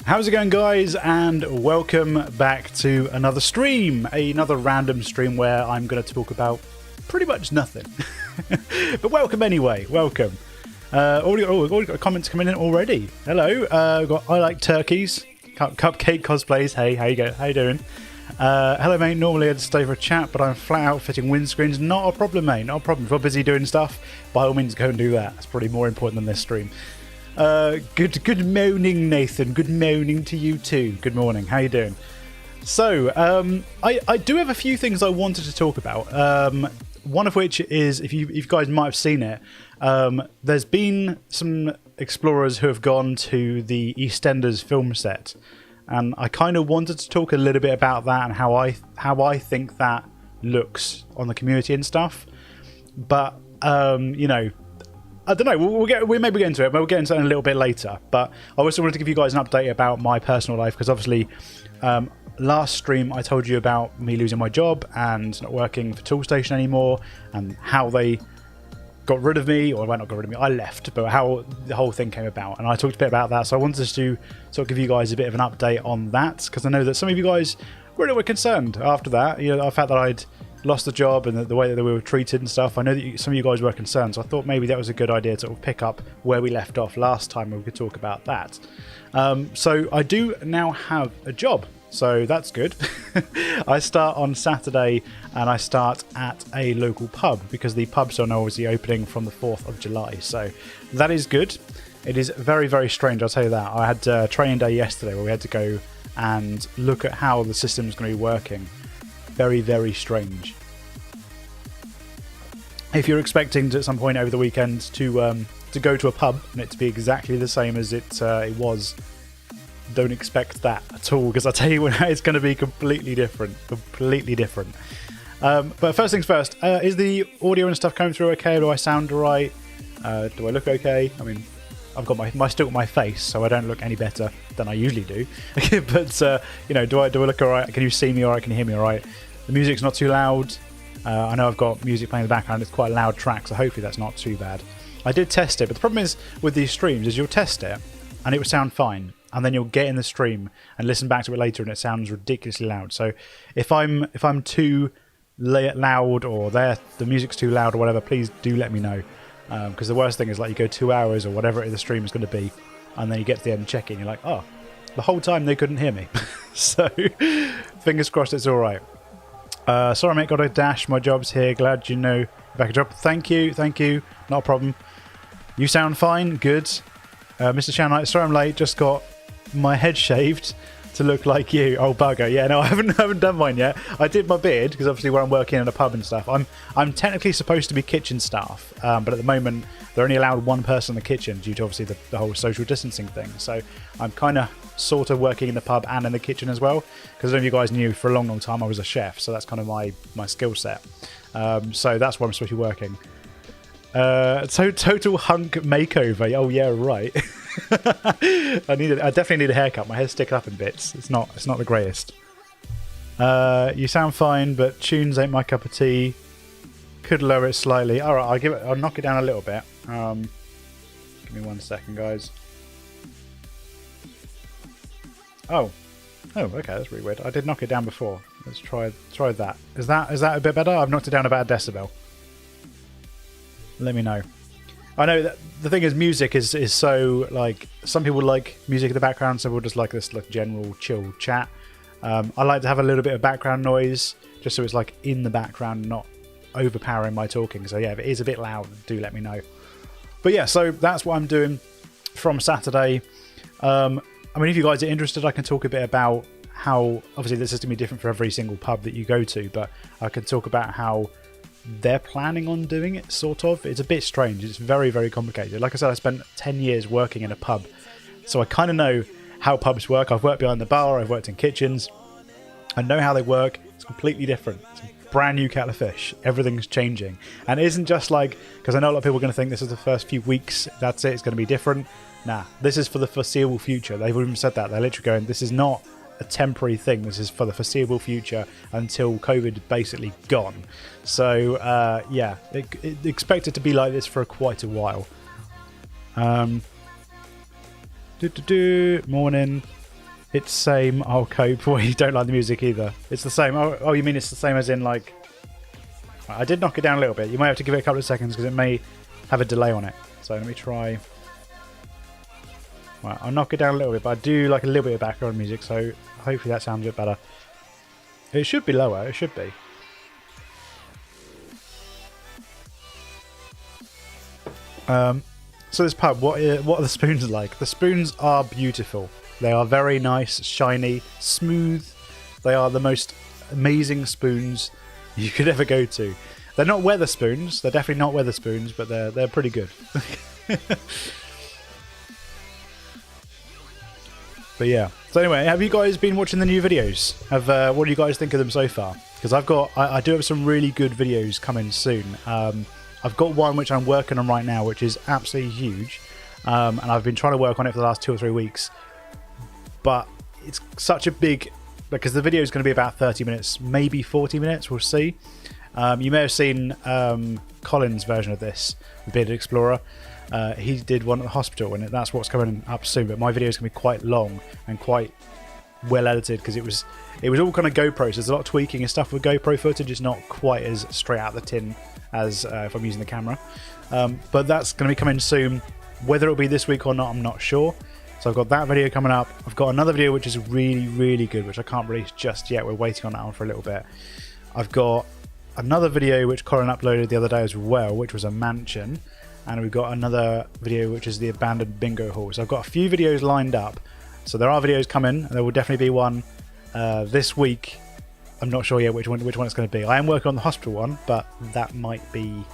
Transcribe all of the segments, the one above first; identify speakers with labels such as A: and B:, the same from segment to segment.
A: How's it going, guys? And welcome back to another stream, another random stream where I'm going to talk about pretty much nothing. But welcome anyway, welcome. Already got comments coming in already. Hello, we've got I like turkeys, cupcake cosplays. Hey, how you doing? Hello, mate. Normally I'd stay for a chat, but I'm flat out fitting windscreens. Not a problem, mate. Not a problem. If you're busy doing stuff, by all means go and do that. It's probably more important than this stream. Good morning, Nathan. Good morning to you too. Good morning. How you doing? So, I do have a few things I wanted to talk about. One of which is, if you guys might have seen it, there's been some explorers who have gone to the EastEnders film set, and I kind of wanted to talk a little bit about that and how I think that looks on the community and stuff. But you know, I don't know. We'll maybe get into it, but we'll get into it a little bit later. But I also wanted to give you guys an update about my personal life, because obviously, last stream I told you about me losing my job and not working for Toolstation anymore, and how they got rid of me, or well, not got rid of me, I left, but how the whole thing came about. And I talked a bit about that, so I wanted to sort of give you guys a bit of an update on that, because I know that some of you guys were a little bit concerned after that. You know, the fact that I'd lost the job and the way that we were treated and stuff. I know that some of you guys were concerned, so I thought maybe that was a good idea to sort of pick up where we left off last time, and we could talk about that. So I do now have a job, so that's good. I start on Saturday, and I start at a local pub, because the pubs are now obviously opening from the 4th of July, so that is good. It is very, very strange, I'll tell you that. I had a training day yesterday where we had to go and look at how the system's going to be working. Very, very strange. If you're expecting to, at some point over the weekend to go to a pub and it to be exactly the same as it was, don't expect that at all, because I tell you what, it's going to be completely different. But first things first, is the audio and stuff coming through okay? Do I sound alright? Do I look okay? I mean, I've got still got my face, so I don't look any better than I usually do. But you know, do I look alright? Can you see me alright? Can you hear me alright? The music's not too loud. I know I've got music playing in the background. It's quite a loud track, so hopefully that's not too bad. I did test it, but the problem is with these streams is you'll test it and it will sound fine, and then you'll get in the stream and listen back to it later, and it sounds ridiculously loud. So if I'm too loud, or the music's too loud or whatever, please do let me know. Because the worst thing is, like, you go 2 hours or whatever the stream is going to be, and then you get to the end and check it, and you're like, oh, the whole time they couldn't hear me. So fingers crossed it's all right. Sorry, mate, got a dash. My job's here. Glad you know back a job. Thank you. Not a problem. You sound fine. Good. Mr. Shanlight, sorry I'm late. Just got my head shaved to look like you. Oh, bugger. Yeah, no, I haven't done mine yet. I did my beard, because obviously where I'm working in a pub and stuff, I'm technically supposed to be kitchen staff, but at the moment they're only allowed one person in the kitchen due to obviously the whole social distancing thing. So I'm kind of sort of working in the pub and in the kitchen as well, because I don't know if you guys knew, for a long time I was a chef, so that's kind of my skill set. So that's where I'm supposed to be working. So total hunk makeover. Oh yeah, right. I definitely need a haircut. My hair's sticking up in bits. It's not the greatest. You sound fine, but tunes ain't my cup of tea. Could lower it slightly. All right, I'll knock it down a little bit. Give me 1 second, guys. Oh, okay, that's really weird. I did knock it down before. Let's try that. Is that a bit better? I've knocked it down about a decibel. Let me know. I know that the thing is, music is so, like, some people like music in the background, some people just like this, like, general chill chat. I like to have a little bit of background noise, just so it's like in the background, not overpowering my talking. So yeah, if it is a bit loud, do let me know. But yeah, so that's what I'm doing from Saturday. I mean, if you guys are interested, I can talk a bit about how, obviously this is going to be different for every single pub that you go to, but I can talk about how they're planning on doing it, sort of. It's a bit strange. It's very, very complicated. Like I said, I spent 10 years working in a pub, so I kind of know how pubs work. I've worked behind the bar, I've worked in kitchens, I know how they work. It's completely different. It's a brand new kettle of fish. Everything's changing. And it isn't just like, because I know a lot of people are going to think this is the first few weeks, that's it, it's going to be different. Nah, this is for the foreseeable future. They've even said that. They're literally going, this is not a temporary thing. This is for the foreseeable future until COVID basically gone. So yeah, expect it to be like this for quite a while. Morning. It's same, I'll cope. Well, you don't like the music either. It's the same. Oh, you mean it's the same as in like... I did knock it down a little bit. You might have to give it a couple of seconds because it may have a delay on it. So let me try... Right, I'll knock it down a little bit, but I do like a little bit of background music, so hopefully that sounds a bit better. It should be lower, it should be. So this pub, what are the spoons like? The spoons are beautiful. They are very nice, shiny, smooth. They are the most amazing spoons you could ever go to. They're not weather spoons. They're definitely not weather spoons, but they're pretty good. But yeah. So anyway, have you guys been watching the new videos? What do you guys think of them so far? Because I do have some really good videos coming soon. I've got one which I'm working on right now, which is absolutely huge, and I've been trying to work on it for the last 2 or 3 weeks. But it's such a big, because the video is going to be about 30 minutes, maybe 40 minutes. We'll see. You may have seen Colin's version of this, the Bearded Explorer. He did one at the hospital, and that's what's coming up soon. But my video is going to be quite long and quite well edited because it was all kind of GoPro. So there's a lot of tweaking and stuff with GoPro footage. It's not quite as straight out the tin as if I'm using the camera. But that's going to be coming soon. Whether it'll be this week or not, I'm not sure. So I've got that video coming up. I've got another video which is really, really good, which I can't release just yet. We're waiting on that one for a little bit. I've got another video which Colin uploaded the other day as well, which was a mansion. And we've got another video which is the abandoned bingo hall. So I've got a few videos lined up. So there are videos coming. There will definitely be one this week. I'm not sure yet which one it's going to be. I am working on the hospital one, but that might be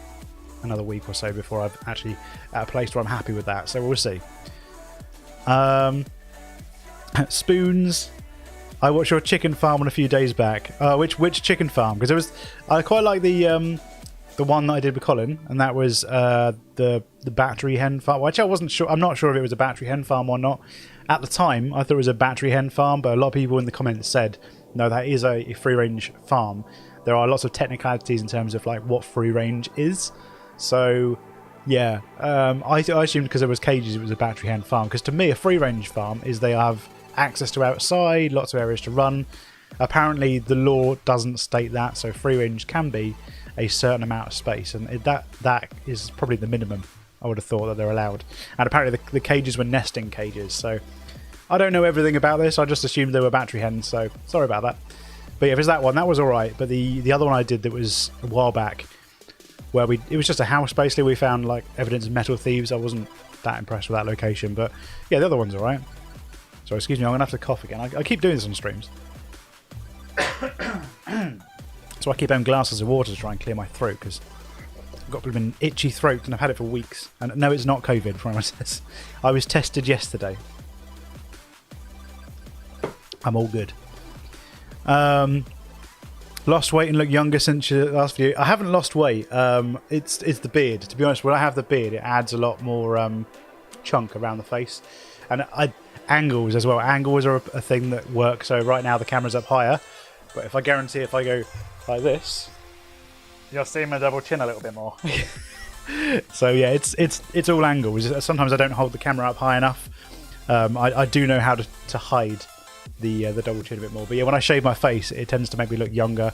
A: another week or so before I've actually at a place where I'm happy with that. So we'll see. Spoons. I watched your chicken farm on a few days back. Which chicken farm? Because I quite like the one that I did with Colin, and that was the battery hen farm. Which I wasn't sure. I'm not sure if it was a battery hen farm or not. At the time, I thought it was a battery hen farm, but a lot of people in the comments said no, that is a free range farm. There are lots of technicalities in terms of like what free range is. So yeah, I assumed because there was cages it was a battery hen farm, because to me a free range farm is they have access to outside, lots of areas to run. Apparently the law doesn't state that, so free range can be a certain amount of space, and that is probably the minimum I would have thought that they're allowed. And apparently the cages were nesting cages, so I don't know everything about this. I just assumed they were battery hens, so sorry about that. But yeah, if it's that one, that was alright. But the other one I did that was a while back, where it was just a house basically. We found like evidence of metal thieves. I wasn't that impressed with that location, but yeah, the other one's alright. So excuse me, I'm gonna have to cough again. I keep doing this on streams. So I keep having glasses of water to try and clear my throat, because I've got an itchy throat and I've had it for weeks. And no, it's not COVID, promise. I was tested yesterday. I'm all good. Lost weight and look younger since your last video. I haven't lost weight. It's the beard. To be honest, when I have the beard, it adds a lot more chunk around the face. And angles as well. Angles are a thing that work. So right now the camera's up higher, but if I guarantee if I go like this, you'll see my double chin a little bit more. So yeah, it's all angles. Sometimes I don't hold the camera up high enough. I do know how to hide the double chin a bit more, but yeah, when I shave my face, it tends to make me look younger,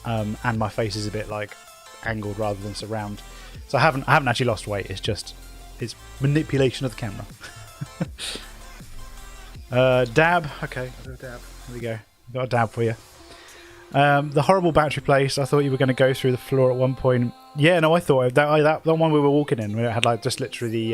A: and my face is a bit like angled rather than surround. So I haven't actually lost weight. It's manipulation of the camera. Dab. Okay, I'll do a dab. There we go. Got a dab for you. The horrible battery place. I thought you were going to go through the floor at one point. Yeah, no, I thought that one we were walking in, where it had like just literally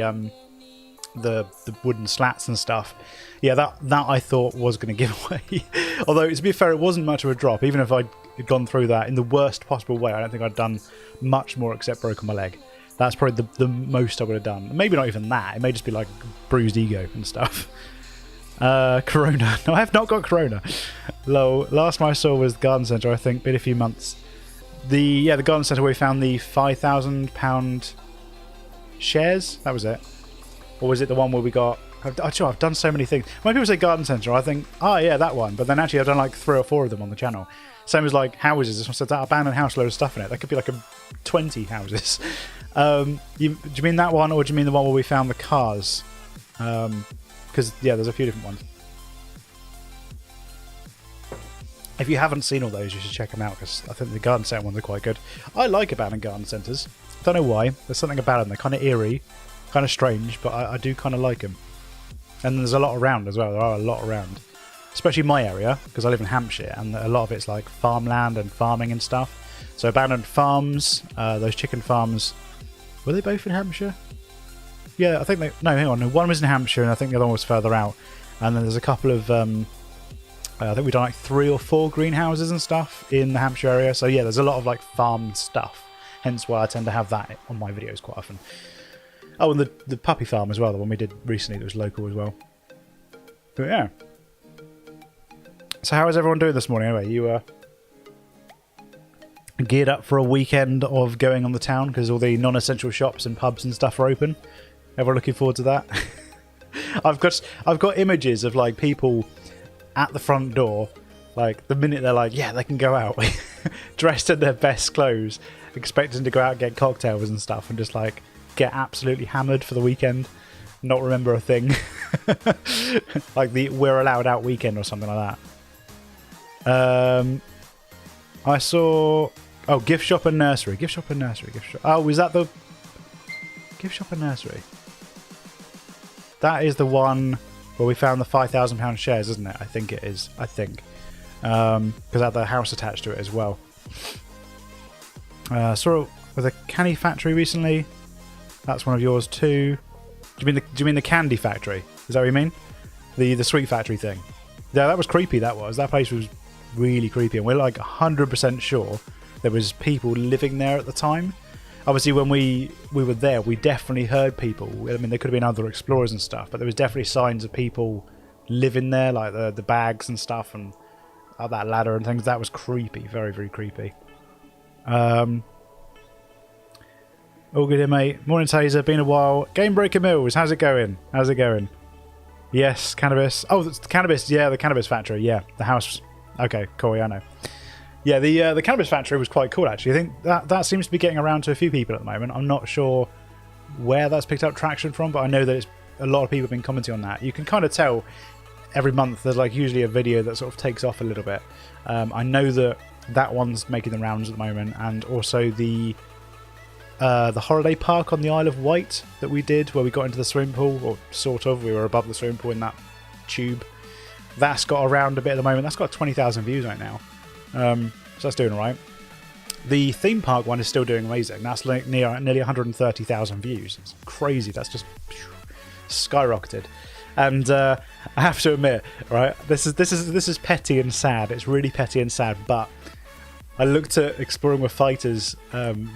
A: the wooden slats and stuff. Yeah, that I thought was going to give away. Although, to be fair, it wasn't much of a drop. Even if I'd gone through that in the worst possible way, I don't think I'd done much more except broken my leg. That's probably the most I would have done. Maybe not even that. It may just be like bruised ego and stuff. Corona. No, I have not got corona. Lol. Last time I saw was the garden centre, I think. Been a few months. The garden centre where we found the £5,000 shares. That was it. Or was it the one where we got... I've done so many things. When people say garden centre, I think, oh yeah, that one. But then actually I've done like 3 or 4 of them on the channel. Same as like houses. This one said that abandoned house, load of stuff in it. That could be like 20 houses. Do you mean that one, or do you mean the one where we found the cars? Because yeah, there's a few different ones. If you haven't seen all those, you should check them out, because I think the garden centre ones are quite good. I like abandoned garden centres. Don't know why. There's something about them. They're kind of eerie, kind of strange, but I do kind of like them. And there's a lot around as well. There are a lot around. Especially my area, because I live in Hampshire, and a lot of it's like farmland and farming and stuff. So abandoned farms, those chicken farms, were they both in Hampshire? Yeah, I think they... No, hang on. No, one was in Hampshire, and I think the other one was further out. And then there's a couple of... I think we've done like 3 or 4 greenhouses and stuff in the Hampshire area. So yeah, there's a lot of like farm stuff. Hence why I tend to have that on my videos quite often. Oh, and the puppy farm as well, the one we did recently that was local as well. But yeah. So how is everyone doing this morning anyway? You geared up for a weekend of going on the town because all the non-essential shops and pubs and stuff are open? Everyone looking forward to that? I've got images of like people at the front door, like the minute they're like, yeah, they can go out, dressed in their best clothes, expecting to go out and get cocktails and stuff, and just like get absolutely hammered for the weekend, not remember a thing. Like the we're allowed out weekend or something like that. I saw gift shop and nursery. Oh, was that the gift shop and nursery? That is the one where we found the £5,000 shares, isn't it? I think it is. I think. Because I had the house attached to it as well. Saw it with a candy factory recently. That's one of yours too. Do you mean the candy factory? Is that what you mean? The sweet factory thing? Yeah, that was creepy. That place was really creepy, and we're like 100% sure there was people living there at the time. Obviously, when we were there, we definitely heard people. I mean, there could have been other explorers and stuff, but there was definitely signs of people living there, like the bags and stuff, and that ladder and things. That was creepy, very, very creepy. All good here, mate. Morning, Tazer. Been a while. Game Breaker Mills, how's it going? Yes, cannabis. Oh, the cannabis. Yeah, the cannabis factory. Yeah, the house. Okay, cool. Yeah, I know. Yeah, the cannabis factory was quite cool, actually. I think that seems to be getting around to a few people at the moment. I'm not sure where that's picked up traction from, but I know that a lot of people have been commenting on that. You can kind of tell every month there's like usually a video that sort of takes off a little bit. I know that one's making the rounds at the moment, and also the holiday park on the Isle of Wight that we did, where we got into the swimming pool, or sort of. We were above the swimming pool in that tube. That's got around a bit at the moment. That's got 20,000 views right now. So that's doing all right. The theme park one is still doing amazing. That's like nearly 130,000 views. It's crazy. That's just skyrocketed. And I have to admit, right, this is petty and sad. It's really petty and sad. But I looked at Exploring with Fighters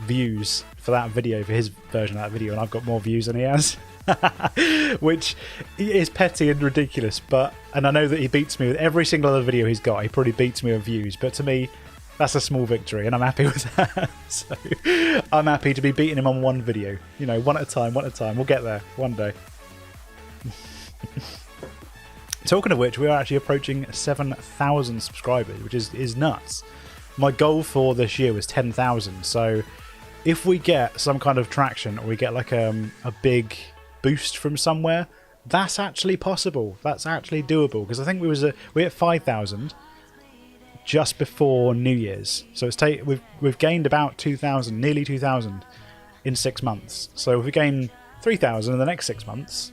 A: views for that video, for his version of that video, and I've got more views than he has. Which is petty and ridiculous, and I know that he beats me with every single other video he's got. He probably beats me with views, but to me that's a small victory, and I'm happy with that. So I'm happy to be beating him on one video, one at a time. We'll get there one day. Talking of which, we are actually approaching 7,000 subscribers, which is nuts. My goal for this year was 10,000, so if we get some kind of traction, or we get like a big boost from somewhere, that's actually possible. That's actually doable, because I think we hit 5,000 just before New Year's. So we've gained about 2,000, nearly 2,000 in 6 months. So if we gain 3,000 in the next 6 months,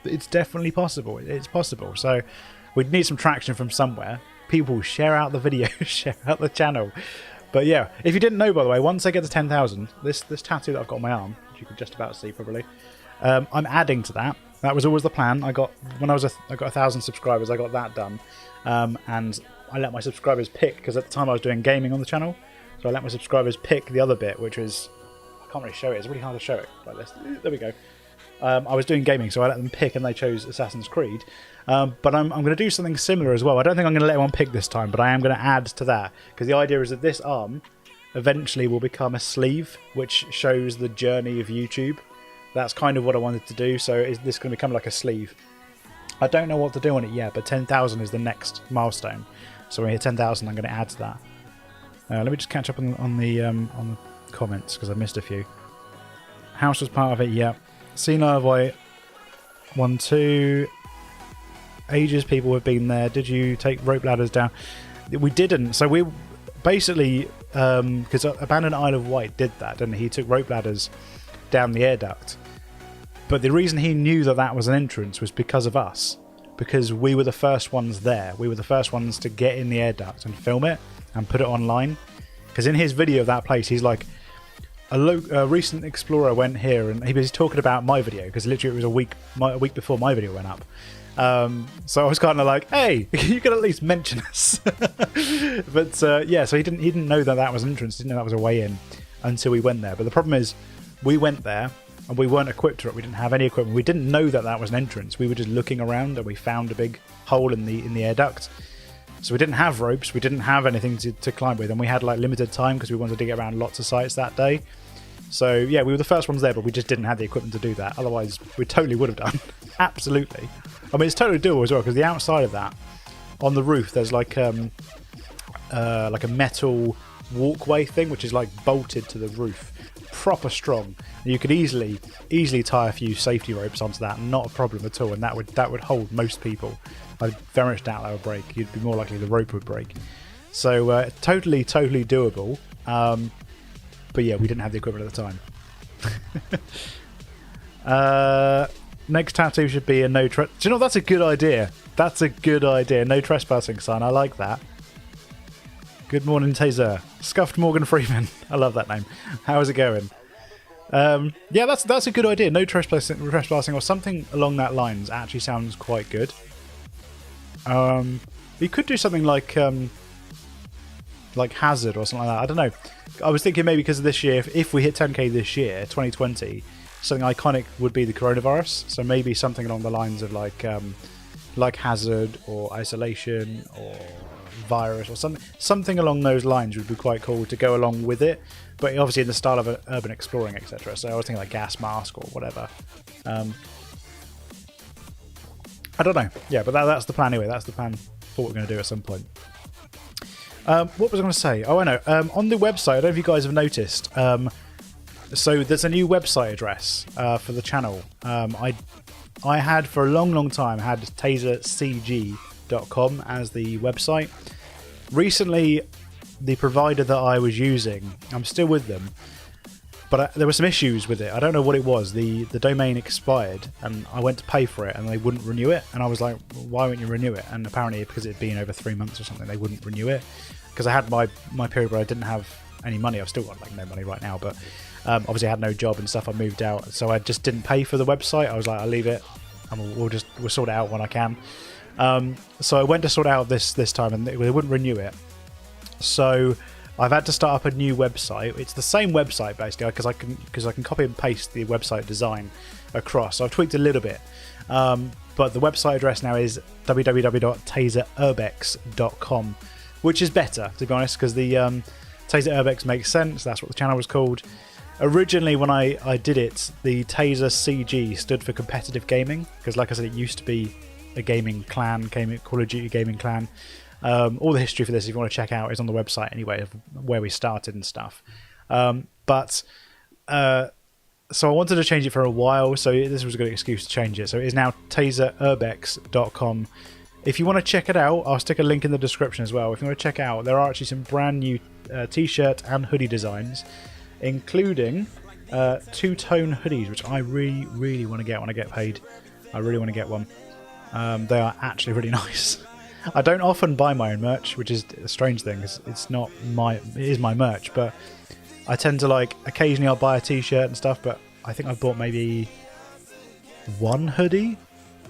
A: it's definitely possible. It's possible. So we'd need some traction from somewhere. People share out the video, share out the channel. But yeah, if you didn't know, by the way, once I get to 10,000, this tattoo that I've got on my arm, which you could just about see probably, I'm adding to that. That was always the plan. I got 1,000 subscribers. I got that done, and I let my subscribers pick, because at the time I was doing gaming on the channel, so I let my subscribers pick the other bit, which was, I can't really show it. It's really hard to show it like this. There we go. I was doing gaming, so I let them pick, and they chose Assassin's Creed. But I'm going to do something similar as well. I don't think I'm going to let everyone pick this time, but I am going to add to that, because the idea is that this arm eventually will become a sleeve, which shows the journey of YouTube. That's kind of what I wanted to do, so this is going to become like a sleeve. I don't know what to do on it yet, but 10,000 is the next milestone. So when we hit 10,000, I'm going to add to that. Let me just catch up on the comments, because I missed a few. House was part of it, yeah. Seen Isle of Wight 1, 2. Ages people have been there. Did you take rope ladders down? We didn't. So we basically, because Abandoned Isle of Wight did that, didn't he? He took rope ladders down the air duct. But the reason he knew that that was an entrance was because of us. Because we were the first ones there. We were the first ones to get in the air duct and film it and put it online. Because in his video of that place, he's like, a recent explorer went here, and he was talking about my video, because literally it was a week before my video went up. So I was kind of like, hey, you could at least mention us. But yeah, so he didn't know that that was an entrance, didn't know that was a way in until we went there. But the problem is, we went there and we weren't equipped for it. We didn't have any equipment. We didn't know that that was an entrance. We were just looking around and we found a big hole in the air duct. So we didn't have ropes, we didn't have anything to climb with, and we had like limited time because we wanted to get around lots of sites that day. So yeah, we were the first ones there, but we just didn't have the equipment to do that. Otherwise, we totally would have done. Absolutely. I mean, it's totally doable as well, because the outside of that, on the roof, there's like a metal walkway thing, which is like bolted to the roof, proper strong. You could easily tie a few safety ropes onto that, not a problem at all, and that would hold most people. I very much doubt that would break. You'd be more likely the rope would break. So totally doable. But yeah, we didn't have the equipment at the time. Next tattoo should be a no trespassing. Do you know, that's a good idea. That's a good idea. No trespassing sign. I like that. Good morning, Tazer. Scuffed Morgan Freeman. I love that name. How is it going? Yeah, that's a good idea. No trespassing or something along that lines actually sounds quite good. You could do something like hazard or something like that. I don't know. I was thinking maybe because of this year, if we hit 10k this year, 2020, something iconic would be the coronavirus. So maybe something along the lines of like hazard or isolation or virus or something along those lines would be quite cool to go along with it. But obviously in the style of urban exploring, etc. So I was thinking like gas mask or whatever. I don't know. Yeah, but that's the plan anyway. That's the plan for what we're going to do at some point. What was I going to say? Oh, I know. On the website, I don't know if you guys have noticed. So there's a new website address for the channel. I had for a long time had tazercg.com as the website. Recently, the provider that I was using, I'm still with them, but there were some issues with it. I don't know what it was. The domain expired, and I went to pay for it, and they wouldn't renew it. And I was like, why won't you renew it? And apparently, because it had been over 3 months or something, they wouldn't renew it. Because I had my period where I didn't have any money. I've still got like no money right now, but obviously I had no job and stuff. I moved out, so I just didn't pay for the website. I was like, I'll leave it, and we'll sort it out when I can. So I went to sort it out this time, and they wouldn't renew it. So I've had to start up a new website. It's the same website basically, because I can copy and paste the website design across. So I've tweaked a little bit, but the website address now is www.tazerurbex.com, which is better, to be honest, because the Tazer Urbex makes sense. That's what the channel was called. Originally, when I did it, the Tazer CG stood for competitive gaming, because like I said, it used to be a gaming clan, Call of Duty gaming clan. All the history for this, if you want to check out, is on the website anyway, of where we started and stuff. So I wanted to change it for a while, so this was a good excuse to change it. So it is now tazerurbex.com. If you want to check it out, I'll stick a link in the description as well. If you want to check out, there are actually some brand new t-shirt and hoodie designs, including two-tone hoodies, which I really want to get when I get paid. I really want to get one. They are actually really nice. I don't often buy my own merch, which is a strange thing. It is my merch, but I tend to occasionally I'll buy a t-shirt and stuff, but I think I've bought maybe one hoodie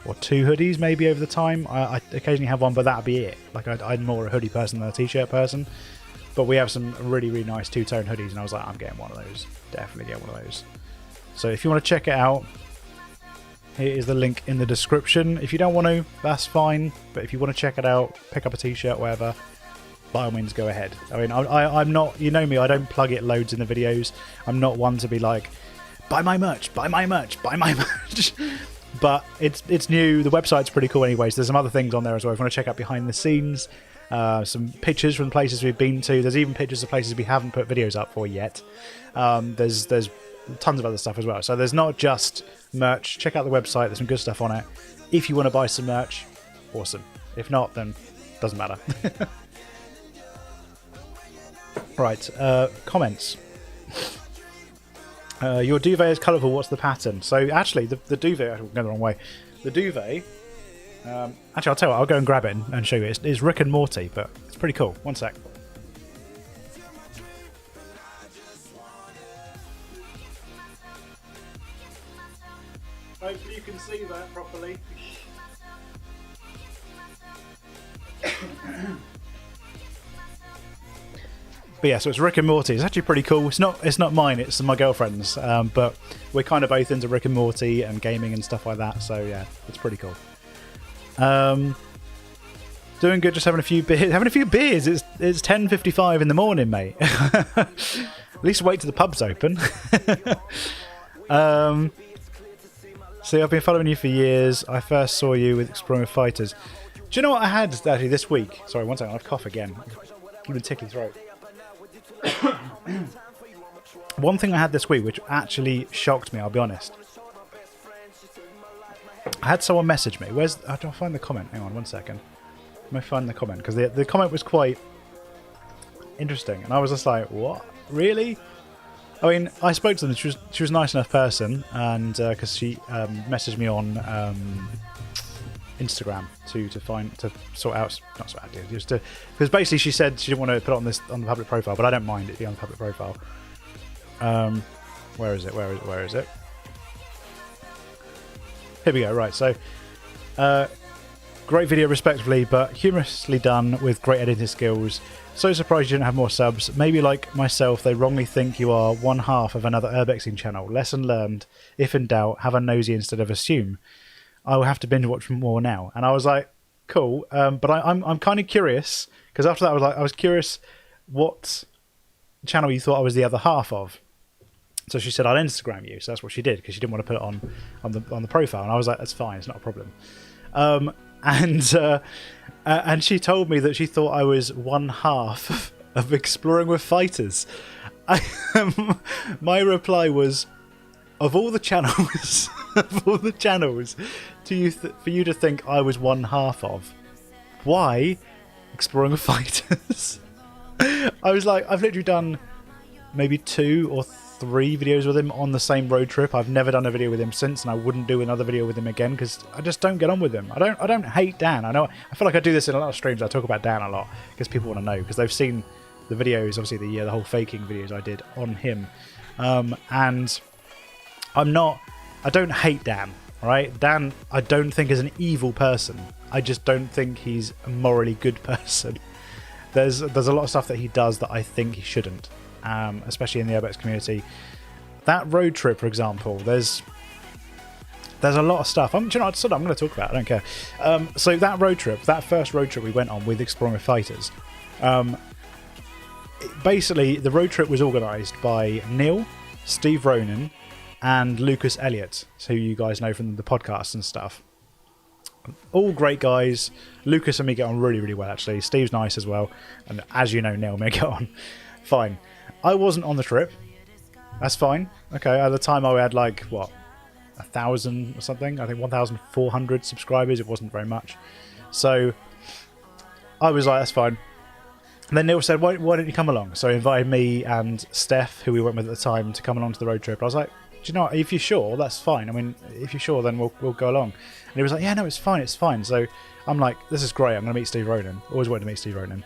A: or two hoodies maybe over the time. I occasionally have one, but that'd be it. I'm more a hoodie person than a t-shirt person. But we have some really nice two-tone hoodies, and I was like, I'm getting one of those. Definitely get one of those. So if you want to check it out, here is the link in the description. If you don't want to, that's fine. But if you want to check it out, pick up a t-shirt, whatever, by all means, go ahead. I mean, I'm not, you know me, I don't plug it loads in the videos. I'm not one to be like, buy my merch, buy my merch, buy my merch. But it's new. The website's pretty cool anyways. There's some other things on there as well. If you want to check out behind the scenes, some pictures from places we've been to. There's even pictures of places we haven't put videos up for yet. There's tons of other stuff as well. So there's not just merch. Check out the website. There's some good stuff on it. If you want to buy some merch, awesome. If not, then doesn't matter. Right, comments. Your duvet is colourful. What's the pattern? So actually, the duvet. I'm going the wrong way. The duvet. Actually, I'll tell you what. I'll go and grab it and show you. It's Rick and Morty, but it's pretty cool. One sec. Hopefully you can see that properly. But yeah, so it's Rick and Morty. It's actually pretty cool. It's not mine. It's my girlfriend's. But we're kind of both into Rick and Morty and gaming and stuff like that. So yeah, it's pretty cool. Doing good. Just having a few beers. Having a few beers. It's 10:55 in the morning, mate. At least wait till the pub's open. See, I've been following you for years. I first saw you with Exploring with Fighters. Do you know what I had actually this week? Sorry, one second. I've cough again. I'm in a tickly throat. One thing I had this week which actually shocked me, I'll be honest. I had someone message me. How do I find the comment? Hang on one second. Let me find the comment, because the comment was quite interesting, and I was just like, what? Really? I mean, I spoke to them. She was a nice enough person, and because she messaged me on Instagram to sort out, not sort out, just to, because basically she said she didn't want to put it on the public profile, but I don't mind it being on the public profile. Where is it? Here we go. Right, so great video respectively, but humorously done with great editing skills. So surprised you didn't have more subs. Maybe like myself, they wrongly think you are one half of another Urbexing channel. Lesson learned. If in doubt, have a nosy instead of assume. I will have to binge watch more now. And I was like, cool. But I'm kind of curious, because after that I was curious what channel you thought I was the other half of. So she said, I'll Instagram you. So that's what she did, because she didn't want to put it on the profile. And I was like, that's fine, it's not a problem. And she told me that she thought I was one half of Exploring with Fighters. My reply was, of all the channels, for you to think I was one half of, why Exploring with Fighters? I was like, I've literally done maybe 2 or 3 videos with him on the same road trip. I've never done a video with him since, and I wouldn't do another video with him again, because I just don't get on with him. I don't hate Dan. I feel like I do this in a lot of streams. I talk about Dan a lot because people want to know, because they've seen the videos, obviously the whole faking videos I did on him, and I don't hate Dan, right? Dan, I don't think is an evil person. I just don't think he's a morally good person. There's a lot of stuff that he does that I think he shouldn't, especially in the Urbex community. That road trip, for example, there's a lot of stuff. I'm going to talk about it. I don't care. So that road trip, that first road trip we went on with Exploring with Fighters, basically the road trip was organised by Neil, Steve Ronan, and Lucas Elliott, who you guys know from the podcast and stuff. All great guys. Lucas and me get on really, really well, actually. Steve's nice as well. And as you know, Neil and me get on fine. I wasn't on the trip. That's fine. Okay, at the time I had 1,000 or something. I think 1,400 subscribers. It wasn't very much. So I was like, that's fine. And then Neil said, why don't you come along? So he invited me and Steph, who we went with at the time, to come along to the road trip. I was like, do you know what? If you're sure, that's fine. I mean, if you're sure, then we'll go along. And he was like, yeah, no, it's fine. So I'm like, this is great. I'm going to meet Steve Ronan. Always wanted to meet Steve Ronan.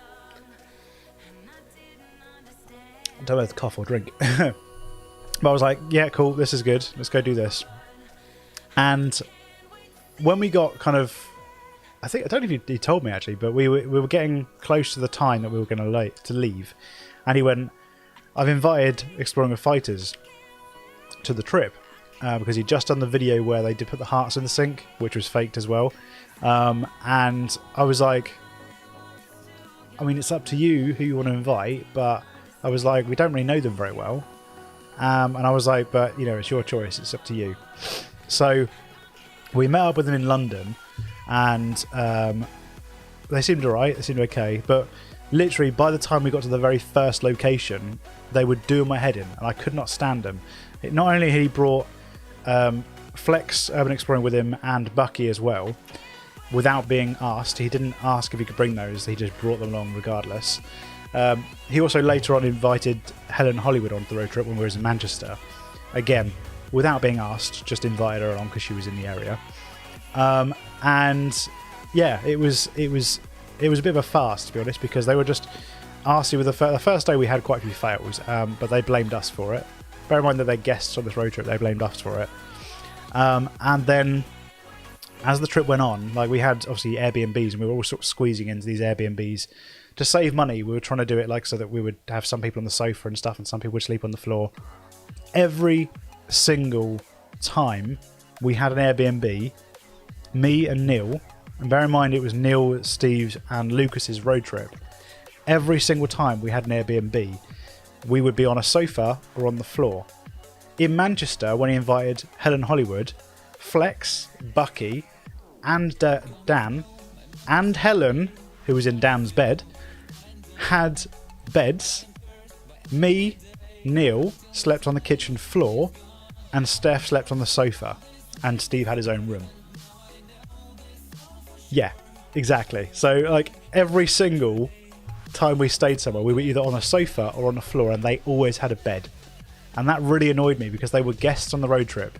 A: I don't know if it's cough or drink. But I was like, yeah, cool. This is good. Let's go do this. And when we got kind of, I don't know if he told me actually, but we were getting close to the time that we were going to leave. And he went, I've invited Exploring with Fighters to the trip, because he'd just done the video where they did put the hearts in the sink, which was faked as well. And I was like, I mean, it's up to you who you want to invite, but I was like, we don't really know them very well. And I was like, but it's your choice, it's up to you. So we met up with them in London, and they seemed alright, they seemed okay, but literally by the time we got to the very first location, they were doing my head in, and I could not stand them. Not only had he brought Flex Urban Exploring with him and Bucky as well, without being asked. He didn't ask if he could bring those, he just brought them along regardless. He also later on invited Helen Hollywood onto the road trip when we were in Manchester. Again, without being asked, just invited her along because she was in the area. And yeah, it was a bit of a farce, to be honest, because they were just arsy with the first day. We had quite a few fails, but they blamed us for it. Bear in mind that they're guests on this road trip, they blamed us for it. And then as the trip went on, like, we had obviously Airbnbs, and we were all sort of squeezing into these Airbnbs to save money. We were trying to do it like so that we would have some people on the sofa and stuff, and some people would sleep on the floor. Every single time we had an Airbnb, me and Neil, and bear in mind it was Neil, Steve's and Lucas's road trip, every single time we had an Airbnb, we would be on a sofa or on the floor. In Manchester, when he invited Helen Hollywood, Flex, Bucky and Dan and Helen, who was in Dan's bed, had beds. Me, Neil slept on the kitchen floor, and Steph slept on the sofa, and Steve had his own room. Yeah, exactly. So, like, every single time we stayed somewhere, we were either on a sofa or on the floor, and they always had a bed. And that really annoyed me because they were guests on the road trip.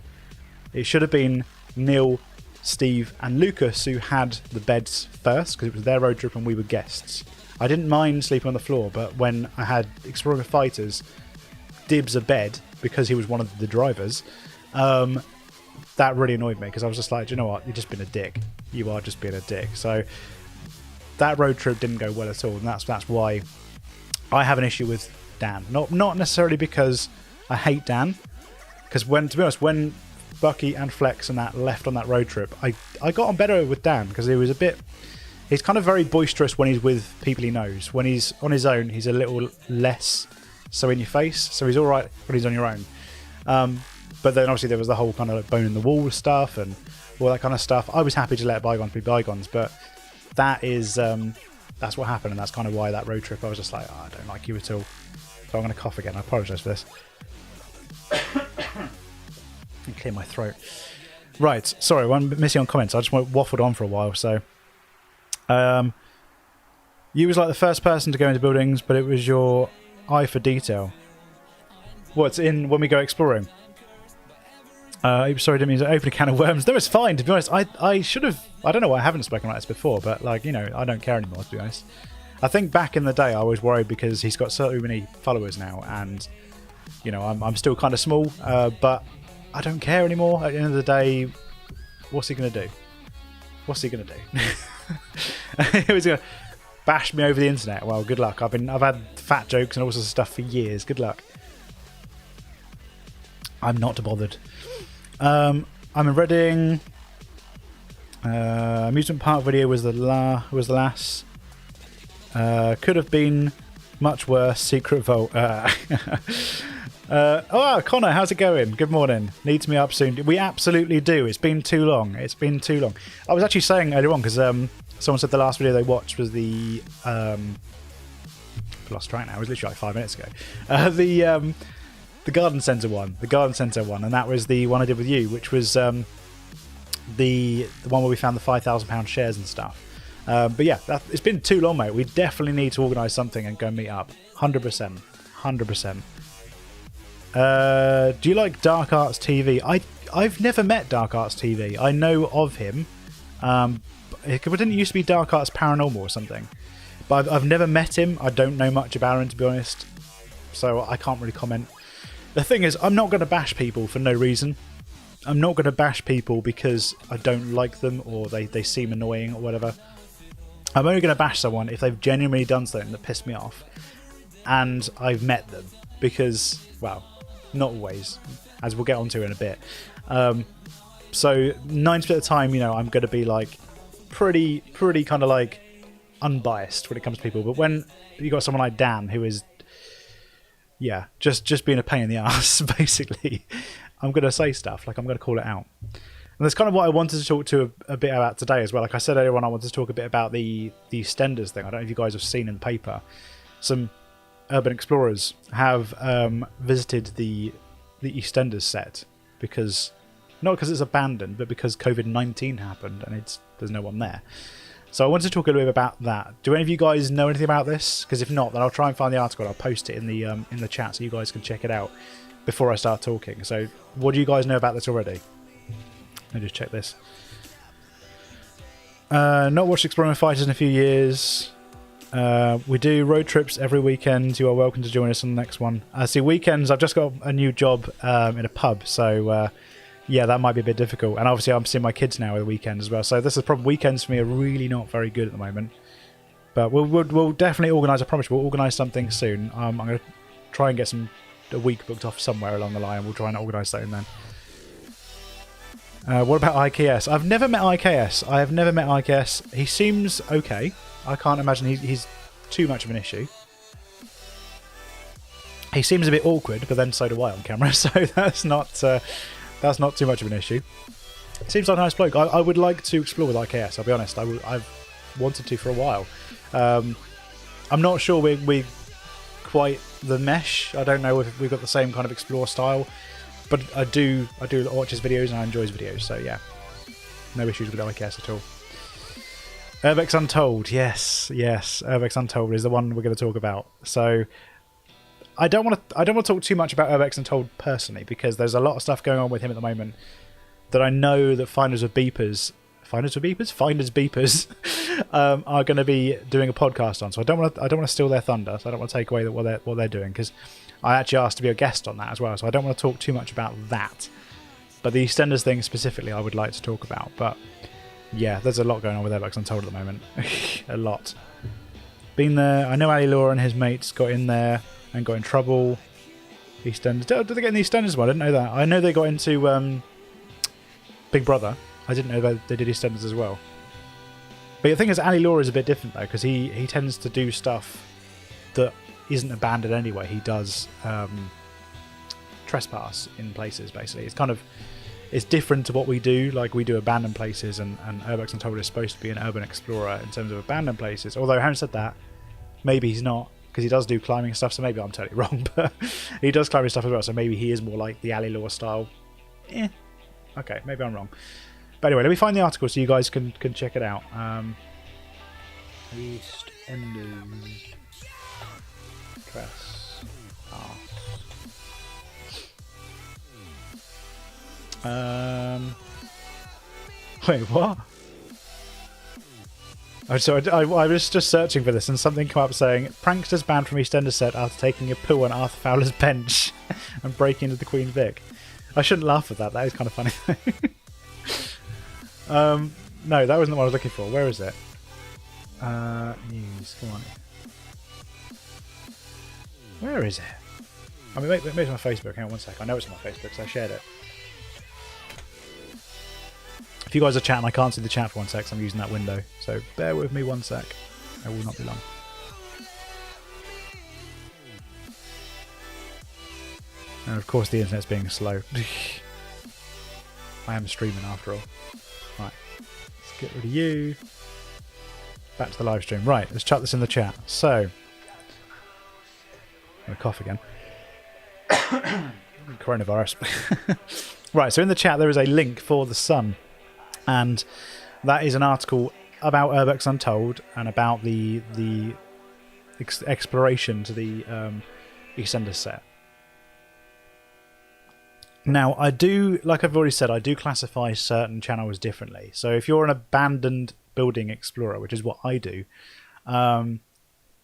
A: It should have been Neil, Steve and Lucas who had the beds first, because it was their road trip and we were guests. I didn't mind sleeping on the floor, but when I had Exploring with Fighters dibs a bed because he was one of the drivers, that really annoyed me, because I was just like, do you know what, you've just been a dick. You are just being a dick. So that road trip didn't go well at all, and that's why I have an issue with Dan. Not necessarily because I hate Dan, because to be honest, when Bucky and Flex and that left on that road trip, I got on better with Dan, because he's kind of very boisterous when he's with people he knows. When he's on his own, he's a little less so in your face, so he's alright when he's on your own. But then obviously there was the whole kind of bone in the wall stuff and all that kind of stuff. I was happy to let bygones be bygones, but that's what happened, and that's kind of why that road trip I was just like, I don't like you at all. So I'm going to cough again. I apologise for this. And clear my throat. Right, sorry, one missing on comments. I just waffled on for a while. So, you was like the first person to go into buildings, but it was your eye for detail. What's in when we go exploring? Sorry, didn't mean to open a can of worms. No, it's fine, to be honest. I should have... I don't know why I haven't spoken like this before, but, like, you know, I don't care anymore, to be honest. I think back in the day I was worried because he's got so many followers now, and, you know, I'm still kind of small, but I don't care anymore. At the end of the day, what's he going to do? What's he going to do? He was going to bash me over the internet. Well, good luck. I've had fat jokes and all sorts of stuff for years. Good luck. I'm not bothered. I'm in Reading. Amusement park video was the last. Could have been much worse. Secret vault. Connor, how's it going? Good morning. Needs me up soon. We absolutely do. It's been too long. I was actually saying earlier on, because someone said the last video they watched was the I lost track now. It was literally like 5 minutes ago. The garden centre one. And that was the one I did with you, which was the one where we found the £5,000 shares and stuff. But yeah, it's been too long, mate. We definitely need to organise something and go meet up. 100%. 100%. Do you like Dark Arts TV? I've never met Dark Arts TV. I know of him. It didn't used to be Dark Arts Paranormal or something. But I've never met him. I don't know much about him, to be honest. So I can't really comment. The thing is, I'm not going to bash people for no reason. I'm not going to bash people because I don't like them or they seem annoying or whatever. I'm only going to bash someone if they've genuinely done something that pissed me off and I've met them, because, well, not always, as we'll get onto in a bit. So 90% of the time, you know, I'm going to be like pretty kind of like unbiased when it comes to people. But when you got someone like Dan, who is, yeah, just being a pain in the ass, basically, I'm going to say stuff, like I'm going to call it out. And that's kind of what I wanted to talk to a bit about today as well. Like I said earlier on, I wanted to talk a bit about the EastEnders thing. I don't know if you guys have seen in the paper. Some urban explorers have visited the EastEnders set because, not because it's abandoned, but because COVID-19 happened and there's no one there. So I wanted to talk a little bit about that. Do any of you guys know anything about this? Because if not, then I'll try and find the article and I'll post it in the chat so you guys can check it out before I start talking. So what do you guys know about this already? Let me just check this. Not watched Exploring Fighters in a few years. We do road trips every weekend. You are welcome to join us on the next one. See, weekends, I've just got a new job in a pub, so yeah, that might be a bit difficult. And obviously I'm seeing my kids now at the weekend as well, so this is probably, weekends for me are really not very good at the moment. But we'll definitely organise, I promise we'll organise something soon. I'm going to try and get a week booked off somewhere along the line. We'll try and organise something then. What about IKS? I've never met IKS. I have never met IKS. He seems okay. I can't imagine he's too much of an issue. He seems a bit awkward, but then so do I on camera, so that's not too much of an issue. Seems like a nice bloke. I would like to explore with IKS, I'll be honest. I've wanted to for a while. I'm not sure we're quite the mesh. I don't know if we've got the same kind of explore style, but I do watch his videos and I enjoy his videos, so yeah. No issues with IKS at all. Urbex Untold, yes, Urbex Untold is the one we're going to talk about. So I don't want to talk too much about Urbex Untold personally, because there's a lot of stuff going on with him at the moment that I know that Finders Beepers are going to be doing a podcast on. So I don't want to steal their thunder. So I don't want to take away what they're doing, because I actually asked to be a guest on that as well. So I don't want to talk too much about that. But the EastEnders thing specifically, I would like to talk about. But yeah, there's a lot going on with Urbex Untold at the moment. A lot. Been there. I know Ali Law and his mates got in there and got in trouble. EastEnders. Did they get in the EastEnders one? I didn't know that. I know they got into Big Brother. I didn't know they did EastEnders as well. But the thing is, Ali Law is a bit different though, because he tends to do stuff that isn't abandoned anyway. He does trespass in places, basically. It's different to what we do. Like, we do abandoned places, and Urbex Untold is supposed to be an urban explorer in terms of abandoned places. Although, having said that, maybe he's not, because he does do climbing stuff, so maybe I'm totally wrong, but he does climbing stuff as well, so maybe he is more like the Ali Law style. Okay, maybe I'm wrong. But anyway, let me find the article so you guys can check it out. EastEnders Trespass. Wait, what? Oh, so I was just searching for this and something came up saying pranksters banned from EastEnders set after taking a poo on Arthur Fowler's bench and breaking into the Queen Vic. I shouldn't laugh at that. That is kind of funny. No, that wasn't the one I was looking for. Where is it? News. Come on. Where is it? I mean, maybe it's my Facebook. Hang on one sec. I know it's on my Facebook because I shared it. If you guys are chatting, I can't see the chat for 1 sec, so I'm using that window. So bear with me 1 sec. It will not be long. And of course the internet's being slow. I am streaming after all. Right, let's get rid of you. Back to the live stream. Right, let's chuck this in the chat. So, I'm going to cough again. Coronavirus. Right, so in the chat there is a link for The Sun. And that is an article about Urbex Untold and about the exploration to the EastEnders set. Now, I do, like I've already said, I do classify certain channels differently. So if you're an abandoned building explorer, which is what I do, I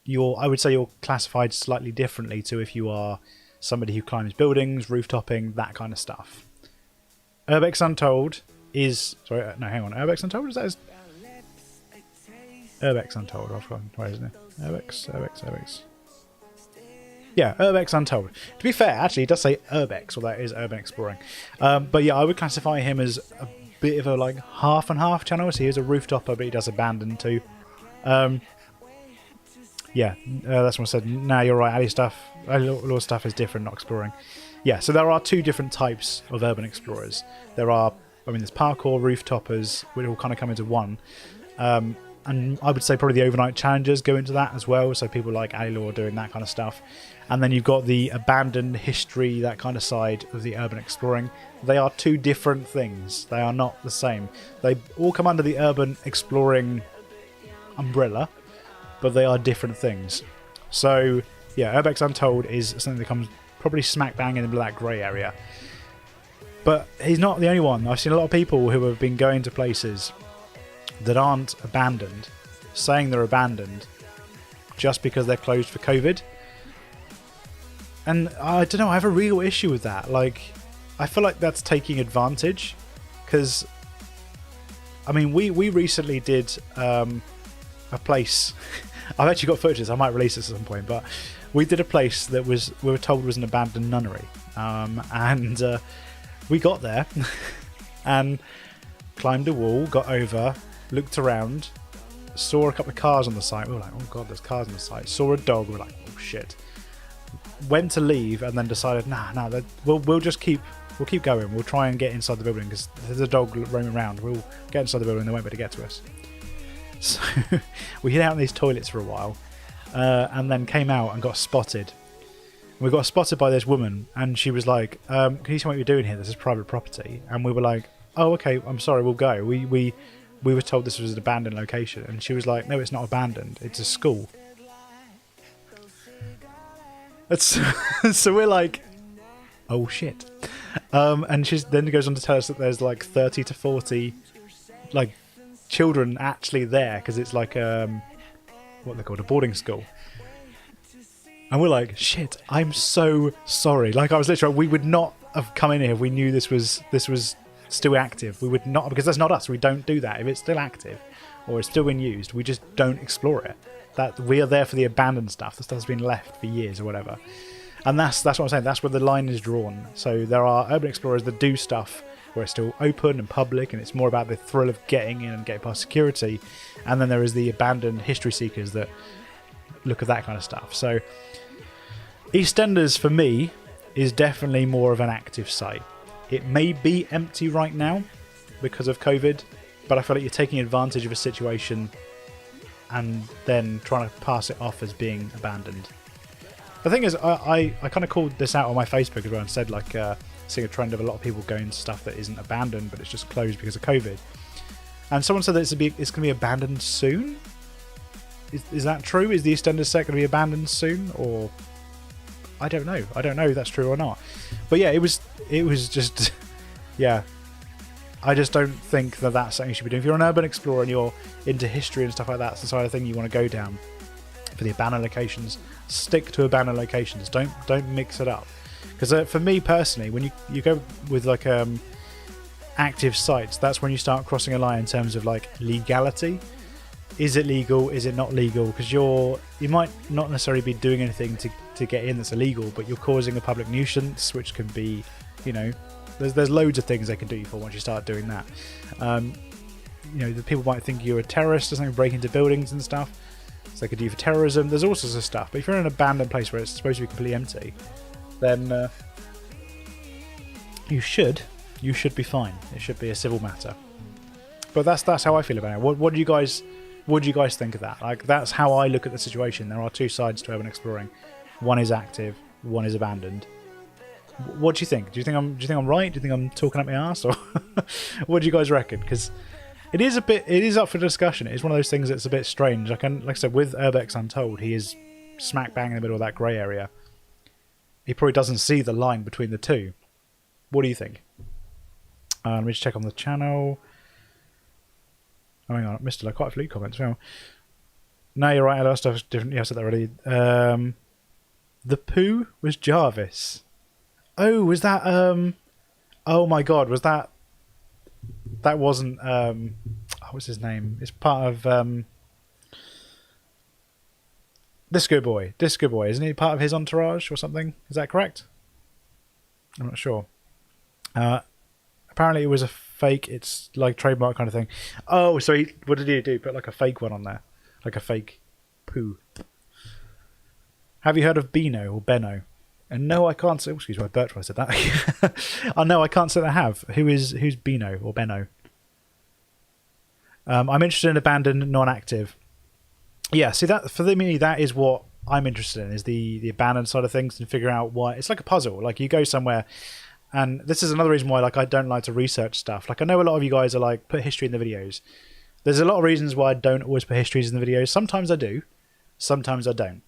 A: would say you're classified slightly differently to if you are somebody who climbs buildings, roof-topping, that kind of stuff. Urbex Untold is... Sorry, no, hang on. Urbex Untold? Is that his... Urbex Untold. I've forgotten. Where isn't it? Urbex. Yeah, Urbex Untold. To be fair, actually, it does say Urbex, or that is urban exploring. But yeah, I would classify him as a bit of a like half and half channel. So he is a rooftopper, but he does abandon too. Yeah, that's what I said. Now you're right. Ali Law stuff is different, not exploring. Yeah, so there are two different types of urban explorers. There's parkour, roof-toppers, which all kind of come into one. And I would say probably the overnight challengers go into that as well. So people like Ali Law doing that kind of stuff. And then you've got the abandoned history, that kind of side of the urban exploring. They are two different things. They are not the same. They all come under the urban exploring umbrella, but they are different things. So yeah, Urbex Untold is something that comes probably smack bang in that grey area. But he's not the only one. I've seen a lot of people who have been going to places that aren't abandoned, saying they're abandoned just because they're closed for COVID. And I don't know, I have a real issue with that. Like, I feel like that's taking advantage, because I mean, we recently did a place. I've actually got footage. I might release this at some point, but we did a place that we were told was an abandoned nunnery, and we got there and climbed a wall, got over, looked around, saw a couple of cars on the site. We were like, oh god, there's cars on the site. Saw a dog. We were like, oh shit. Went to leave and then decided, we'll keep going. We'll try and get inside the building because there's a dog roaming around. We'll get inside the building. They won't be able to get to us. So we hid out in these toilets for a while, and then came out and got spotted. We got spotted by this woman, and she was like, can you tell me what you're doing here? This is private property. And we were like, oh, okay, I'm sorry, we'll go. We were told this was an abandoned location. And she was like, no, it's not abandoned. It's a school. So we're like, oh, shit. And she then goes on to tell us that there's like 30 to 40 like children actually there, because it's like what they're called, a boarding school. And we're like, shit, I'm so sorry. Like, I was literally, we would not have come in here if we knew this was still active. We would not, because that's not us. We don't do that. If it's still active or it's still being used, we just don't explore it. That we are there for the abandoned stuff. The stuff that's been left for years or whatever. And that's what I'm saying. That's where the line is drawn. So there are urban explorers that do stuff where it's still open and public, and it's more about the thrill of getting in and getting past security. And then there is the abandoned history seekers that look at that kind of stuff. So EastEnders, for me, is definitely more of an active site. It may be empty right now because of COVID, but I feel like you're taking advantage of a situation and then trying to pass it off as being abandoned. The thing is, I kind of called this out on my Facebook as well and said, like, seeing a trend of a lot of people going to stuff that isn't abandoned, but it's just closed because of COVID. And someone said that it's going to be abandoned soon. Is that true? Is the EastEnders set going to be abandoned soon? Or I don't know. I don't know if that's true or not. But yeah, it was just, yeah. I just don't think that that's something you should be doing. If you're an urban explorer and you're into history and stuff like that, it's the sort of thing you want to go down. For the abandoned locations, stick to abandoned locations. Don't mix it up. Because for me personally, when you go with like active sites, that's when you start crossing a line in terms of like legality. Is it legal? Is it not legal? Because you might not necessarily be doing anything to get in that's illegal, but you're causing a public nuisance, which can be, you know, there's loads of things they can do you for once you start doing that. You know, the people might think you're a terrorist or something, break into buildings and stuff. So they could do you for terrorism. There's all sorts of stuff. But if you're in an abandoned place where it's supposed to be completely empty, then you should be fine. It should be a civil matter. But that's how I feel about it. What do you guys think of that? Like, that's how I look at the situation. There are two sides to urban exploring. One is active, one is abandoned. What do you think? Do you think I'm right? Do you think I'm talking up my ass, or what do you guys reckon? Because it is up for discussion. It's one of those things that's a bit strange. Like I said, with Urbex Untold, he is smack bang in the middle of that grey area. He probably doesn't see the line between the two. What do you think? Let me just check on the channel. Oh, hang on, I missed quite a few comments. Well, no, you're right. A lot of stuff's different. Yeah, I said that already. The poo was Jarvis. Oh, was that? Oh my God, was that? That wasn't. What's his name? It's part of Disco Boy. Disco Boy, isn't he part of his entourage or something? Is that correct? I'm not sure. Apparently, it was a fake. It's like trademark kind of thing. Oh, so what did he do? Put like a fake one on there, like a fake poo. Have you heard of Beano or Benno? And no, I can't say. Excuse me, I burped when I said that. Oh no, I can't say that I have. Who's Beano or Benno? I'm interested in abandoned, non-active. Yeah, see that for me, that is what I'm interested in, is the abandoned side of things, and figure out why. It's like a puzzle. Like, you go somewhere, and this is another reason why, like, I don't like to research stuff. Like, I know a lot of you guys are like, put history in the videos, There's a lot of reasons why I don't always put histories in the videos. Sometimes I do, sometimes I don't.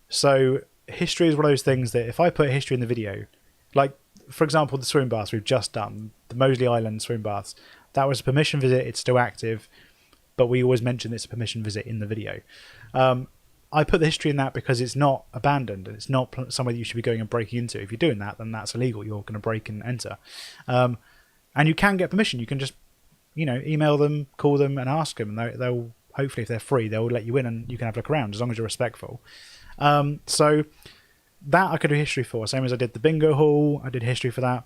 A: So history is one of those things that if I put history in the video, like for example the swim baths we've just done, the Moseley Island swim baths, that was a permission visit, it's still active, but we always mention it's a permission visit in the video. I put the history in that because it's not abandoned and it's not somewhere that you should be going and breaking into. If you're doing that, then that's illegal. You're going to break and enter. And you can get permission. You can just, email them, call them and ask them. And they'll hopefully, if they're free, they'll let you in and you can have a look around as long as you're respectful. So that I could do history for. Same as I did the bingo hall. I did history for that.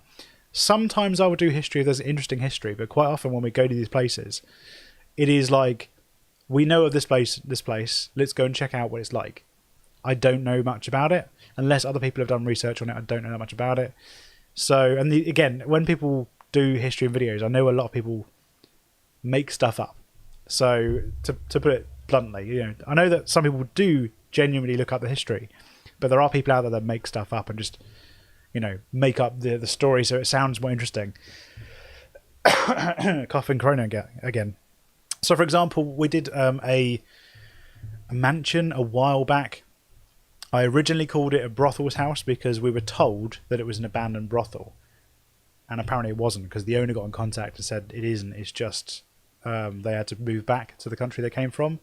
A: Sometimes I would do history if there's interesting history. But quite often when we go to these places, it is like, we know of this place, let's go and check out what it's like. I don't know much about it. Unless other people have done research on it, I don't know that much about it. So, and again, when people do history and videos, I know a lot of people make stuff up. So, to put it bluntly, I know that some people do genuinely look up the history, but there are people out there that make stuff up and just, make up the story so it sounds more interesting. Coughing corona again. So, for example, we did a mansion a while back. I originally called it a brothel's house because we were told that it was an abandoned brothel. And apparently it wasn't, because the owner got in contact and said it isn't. It's just they had to move back to the country they came from.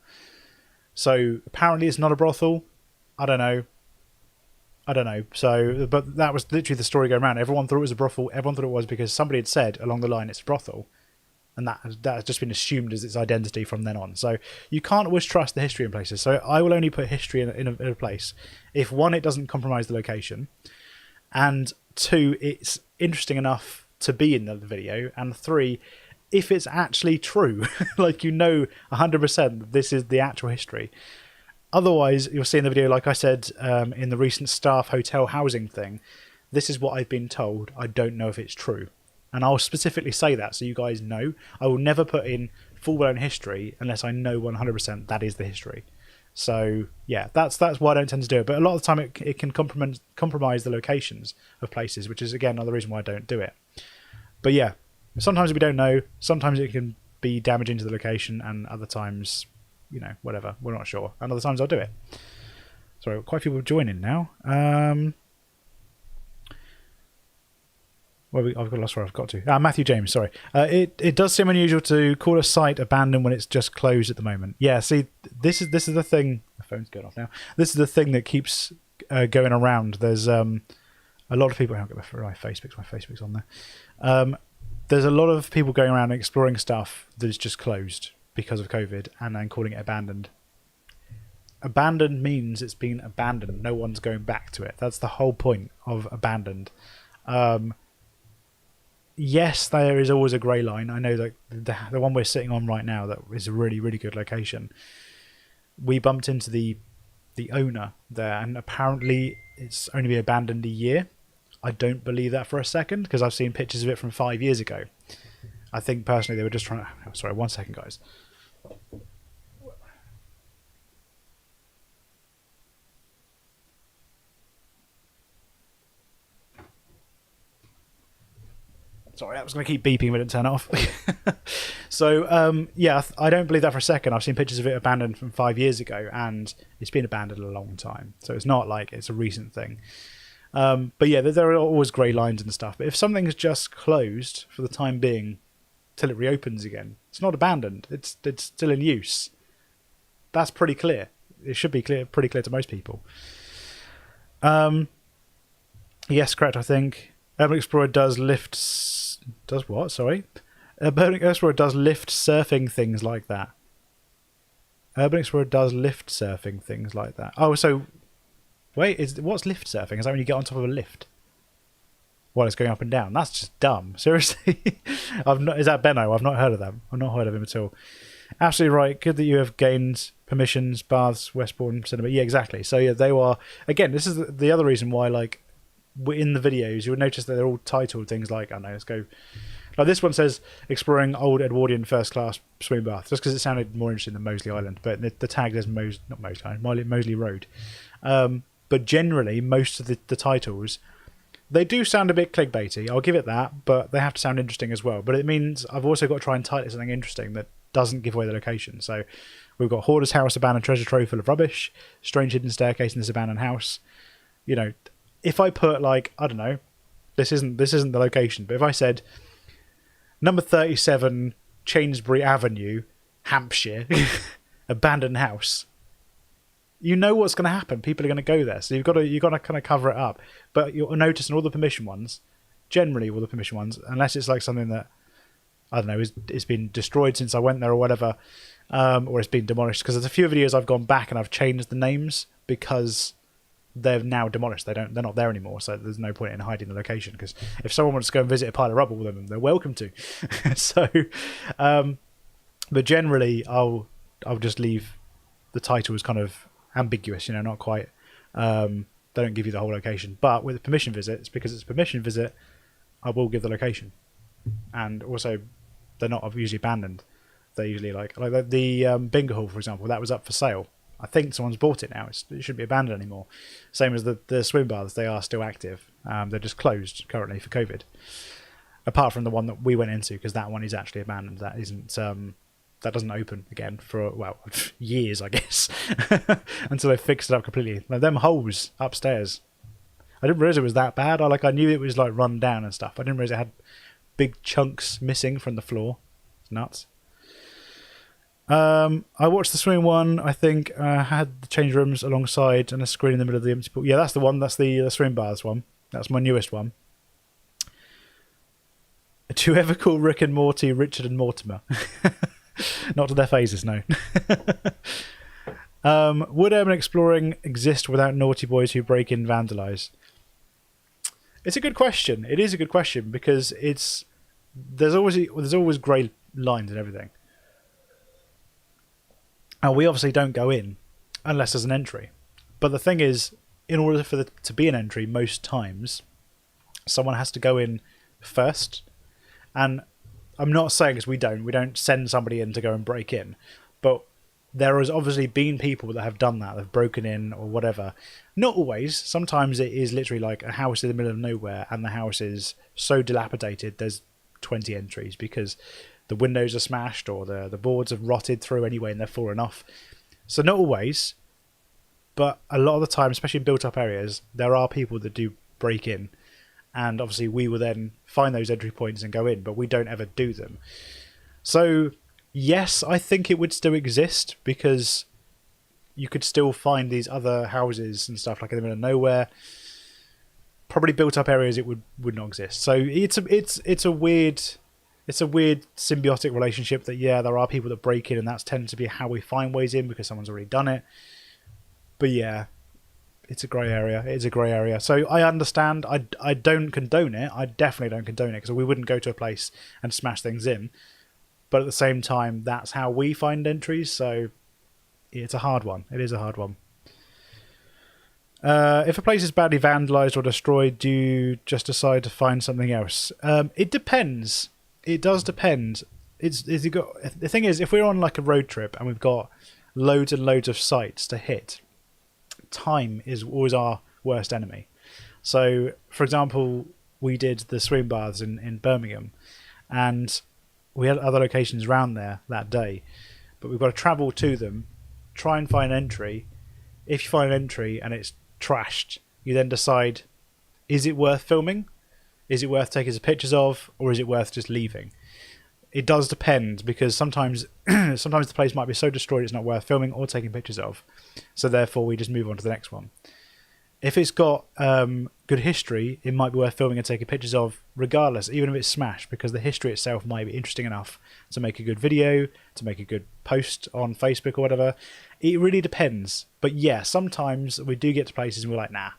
A: So apparently it's not a brothel. I don't know. So, but that was literally the story going around. Everyone thought it was a brothel. Everyone thought it was because somebody had said along the line it's a brothel. And that has just been assumed as its identity from then on. So you can't always trust the history in places. So I will only put history in a place if, one, it doesn't compromise the location, and two, it's interesting enough to be in the video, and three, if it's actually true, like 100% this is the actual history. Otherwise, you'll see in the video, like I said, in the recent staff hotel housing thing, this is what I've been told. I don't know if it's true. And I'll specifically say that so you guys know. I will never put in full-blown history unless I know 100% that is the history. So, yeah, that's why I don't tend to do it. But a lot of the time it can compromise the locations of places, which is, again, another reason why I don't do it. But, yeah, sometimes we don't know. Sometimes it can be damaging to the location, and other times, whatever. We're not sure. And other times I'll do it. Sorry, quite a few people joining now. Well, I've got lost where I've got to. Matthew James, sorry. It does seem unusual to call a site abandoned when it's just closed at the moment. Yeah, see, this is the thing. My phone's going off now. This is the thing that keeps going around. There's a lot of people. I'll get my Facebook's on there. There's a lot of people going around exploring stuff that is just closed because of COVID and then calling it abandoned. Abandoned means it's been abandoned. No one's going back to it. That's the whole point of abandoned. Yes, there is always a grey line. I know that the one we're sitting on right now, that is a really, really good location. We bumped into the owner there, and apparently it's only been abandoned a year. I don't believe that for a second, because I've seen pictures of it from 5 years ago. I think personally they were just trying to... Oh, sorry, 1 second, guys. Sorry, I was going to keep beeping but it didn't turn off. So, yeah, I don't believe that for a second. I've seen pictures of it abandoned from 5 years ago, and it's been abandoned a long time. So it's not like it's a recent thing. But yeah, there are always grey lines and stuff. But if something's just closed for the time being till it reopens again, it's not abandoned. It's still in use. That's pretty clear. It should be pretty clear to most people. Yes, correct, I think. Urban Explorer does does what? Sorry. Urban Explorer does lift surfing things like that. Urban Explorer does lift surfing things like that. Oh, so wait, what's lift surfing? Is that when you get on top of a lift while it's going up and down? That's just dumb. Seriously, is that Benno? I've not heard of them. I've not heard of him at all. Absolutely right. Good that you have gained permissions. Baths, Westbourne Cinema. Yeah, exactly. So yeah, they were. Again, this is the other reason why, like, in the videos, you would notice that they're all titled things like, I don't know, let's go. Like this one says, exploring old Edwardian first class swim bath, just because it sounded more interesting than Moseley Island. But the tag is Moseley Road. But generally, most of the titles, they do sound a bit clickbaity. I'll give it that, but they have to sound interesting as well. But it means I've also got to try and title something interesting that doesn't give away the location. So we've got Hoarder's House, abandoned treasure trove full of rubbish, strange hidden staircase in this abandoned house. You know, if I put like, I don't know, this isn't the location, but if I said number 37 Chainsbury Avenue, Hampshire, abandoned house, you know what's going to happen. People are going to go there, so you've got to kind of cover it up. But you'll notice in all the permission ones, generally all the permission ones, unless it's like something that, I don't know, it's been destroyed since I went there or whatever, or it's been demolished. Because there's a few videos I've gone back and I've changed the names because they're now demolished. They're not there anymore, so there's no point in hiding the location. Because if someone wants to go and visit a pile of rubble with them, they're welcome to. So, but generally, I'll just leave the title as kind of ambiguous, not quite. They don't give you the whole location. But with permission visits, because it's a permission visit, I will give the location. And also, they're not usually abandoned. They're usually like the bingo hall, for example, that was up for sale. I think someone's bought it now. It shouldn't be abandoned anymore. Same as the swim baths, they are still active. They're just closed currently for COVID. Apart from the one that we went into, because that one is actually abandoned. That isn't. That doesn't open again for, well, years, I guess, until they fixed it up completely. Like them holes upstairs, I didn't realise it was that bad. I knew it was like run down and stuff. I didn't realise it had big chunks missing from the floor. It's nuts. I watched the swimming one. I think had the change rooms alongside and a screen in the middle of the empty pool. Yeah, that's the one. That's the swim baths one. That's my newest one. Do you ever call Rick and Morty Richard and Mortimer? Not to their faces, no. Would urban exploring exist without naughty boys who break in, vandalise? It's a good question. It is a good question because there's always grey lines and everything. And we obviously don't go in unless there's an entry. But the thing is, in order for there to be an entry, most times someone has to go in first. And I'm not saying we don't send somebody in to go and break in, but there has obviously been people that have done that, they've broken in or whatever. Not always. Sometimes it is literally like a house in the middle of nowhere and the house is so dilapidated there's 20 entries because the windows are smashed or the boards have rotted through anyway and they're fallen off. So not always, but a lot of the time, especially in built-up areas, there are people that do break in. And obviously we will then find those entry points and go in, but we don't ever do them. So, yes, I think it would still exist because you could still find these other houses and stuff like in the middle of nowhere. Probably built up areas it would not exist. So it's a weird symbiotic relationship that, yeah, there are people that break in and that's tends to be how we find ways in because someone's already done it. But yeah, it's a grey area. It is a grey area. So I understand. I don't condone it. I definitely don't condone it because we wouldn't go to a place and smash things in. But at the same time, that's how we find entries. So it's a hard one. It is a hard one. If a place is badly vandalised or destroyed, do you just decide to find something else? It depends. It does depend. The thing is, if we're on like a road trip and we've got loads and loads of sites to hit, time is always our worst enemy. So, for example, we did the swim baths in Birmingham, and we had other locations around there that day, but we've got to travel to them, try and find an entry. If you find an entry and it's trashed, you then decide, is it worth filming? Is it worth taking some pictures of, or is it worth just leaving? It does depend because sometimes the place might be so destroyed it's not worth filming or taking pictures of. So therefore we just move on to the next one. If it's got good history, it might be worth filming and taking pictures of regardless, even if it's smashed, because the history itself might be interesting enough to make a good video, to make a good post on Facebook or whatever. It really depends. But yeah, sometimes we do get to places and we're like, nah,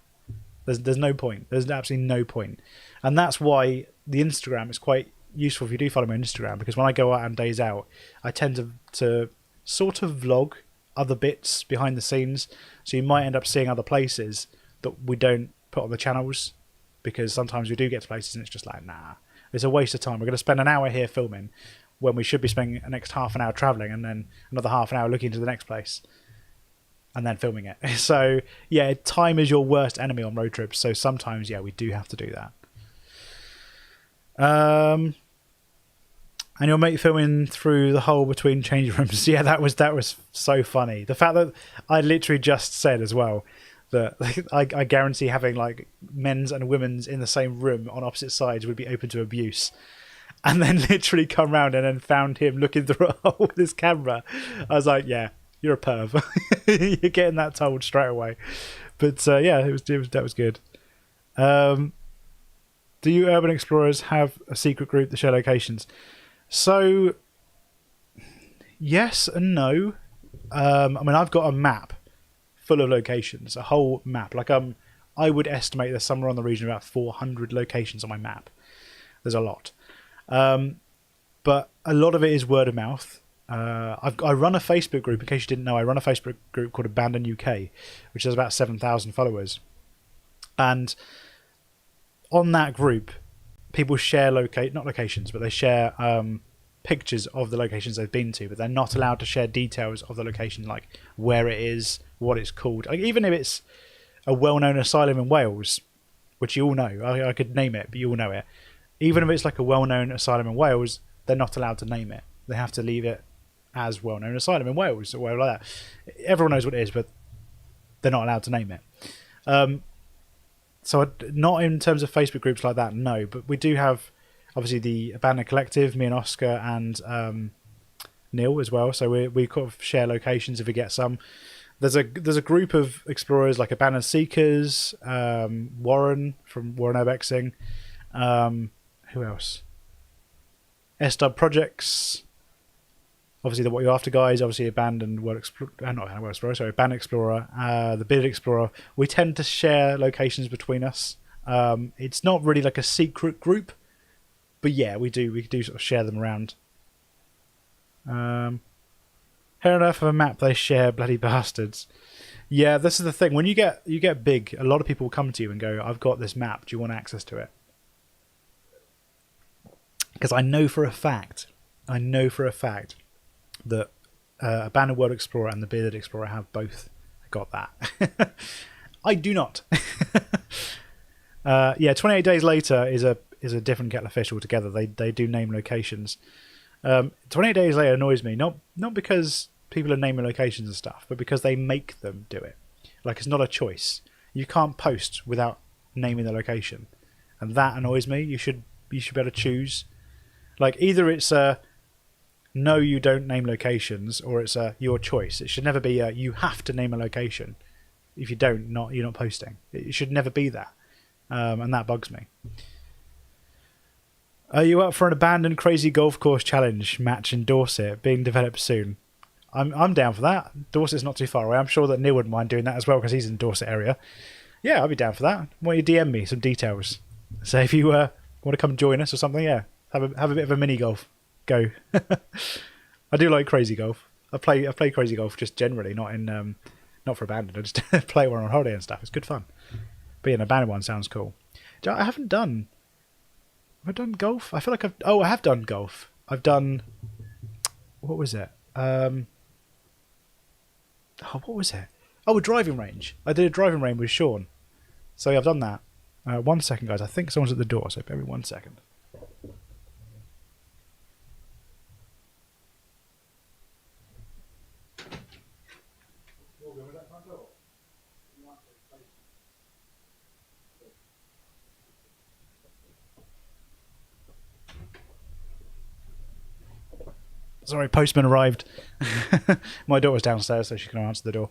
A: there's no point. There's absolutely no point. And that's why the Instagram is quite useful if you do follow me on Instagram, because when I go out on days out, I tend to sort of vlog other bits behind the scenes. So you might end up seeing other places that we don't put on the channels, because sometimes we do get to places and it's just like, nah, it's a waste of time. We're going to spend an hour here filming when we should be spending the next half an hour travelling and then another half an hour looking to the next place and then filming it. So yeah, time is your worst enemy on road trips. So sometimes, yeah, we do have to do that. And your mate filming through the hole between changing rooms. Yeah, that was so funny. The fact that I literally just said as well that I guarantee having like men's and women's in the same room on opposite sides would be open to abuse. And then literally come round and then found him looking through a hole with his camera. I was like, yeah, you're a perv. You're getting that told straight away. But yeah, that was good. Do you urban explorers have a secret group that share locations? So, yes and no. I mean, I've got a map full of locations, a whole map. Like, I would estimate there's somewhere on the region of about 400 locations on my map. There's a lot. But a lot of it is word of mouth. I run a Facebook group, in case you didn't know, I run a Facebook group called Abandon UK, which has about 7,000 followers. And on that group, people share not locations, but they share pictures of the locations they've been to, but they're not allowed to share details of the location, like where it is, what it's called. Like, even if it's a well-known asylum in Wales, which you all know, I could name it, but you all know it. Even if it's like a well-known asylum in Wales, they're not allowed to name it. They have to leave it as well-known asylum in Wales or whatever like that. Everyone knows what it is, but they're not allowed to name it. So not in terms of Facebook groups like that, no. But we do have, obviously, the Abandoned Collective, me and Oscar and Neil as well. So we kind of share locations if we get some. There's a group of explorers like Abandoned Seekers, Warren from Warren Urbexing. Who else? S-Dub Projects. Obviously, the What You After guys. Obviously, Abandoned World Explorer. Not World Explorer. Sorry, Abandoned Explorer. The Bearded Explorer. We tend to share locations between us. It's not really like a secret group, but yeah, we do sort of share them around. Fair enough of a map they share, bloody bastards. Yeah, this is the thing. When you get big, a lot of people will come to you and go, "I've got this map. Do you want access to it?" Because I know for a fact that Abandoned World Explorer and the Bearded Explorer have both got that. I do not. Yeah, 28 Days Later is a different kettle of fish altogether. They do name locations. 28 Days Later annoys me, not because people are naming locations and stuff, but because they make them do it. Like, it's not a choice. You can't post without naming the location, and that annoys me. You should be able to choose. Like, either it's a no, you don't name locations, or it's a your choice. It should never be a you have to name a location. If you don't, you're not posting. It should never be that, and that bugs me. Are you up for an abandoned crazy golf course challenge match in Dorset being developed soon? I'm down for that. Dorset's not too far away. I'm sure that Neil wouldn't mind doing that as well because he's in the Dorset area. Yeah, I'll be down for that. Why don't you DM me some details? So if you want to come join us or something, yeah, have a bit of a mini golf. Go. I do like crazy golf. I play crazy golf just generally, not for abandoned. I just play one on holiday and stuff. It's good fun. But yeah, an abandoned one sounds cool. I haven't done. Have I done golf? I feel like I have done golf. I've done. What was it? What was it? Oh, a driving range. I did a driving range with Sean. So yeah, I've done that. 1 second, guys. I think someone's at the door. So bear with me 1 second. Sorry, postman arrived. My daughter's downstairs, so she can answer the door.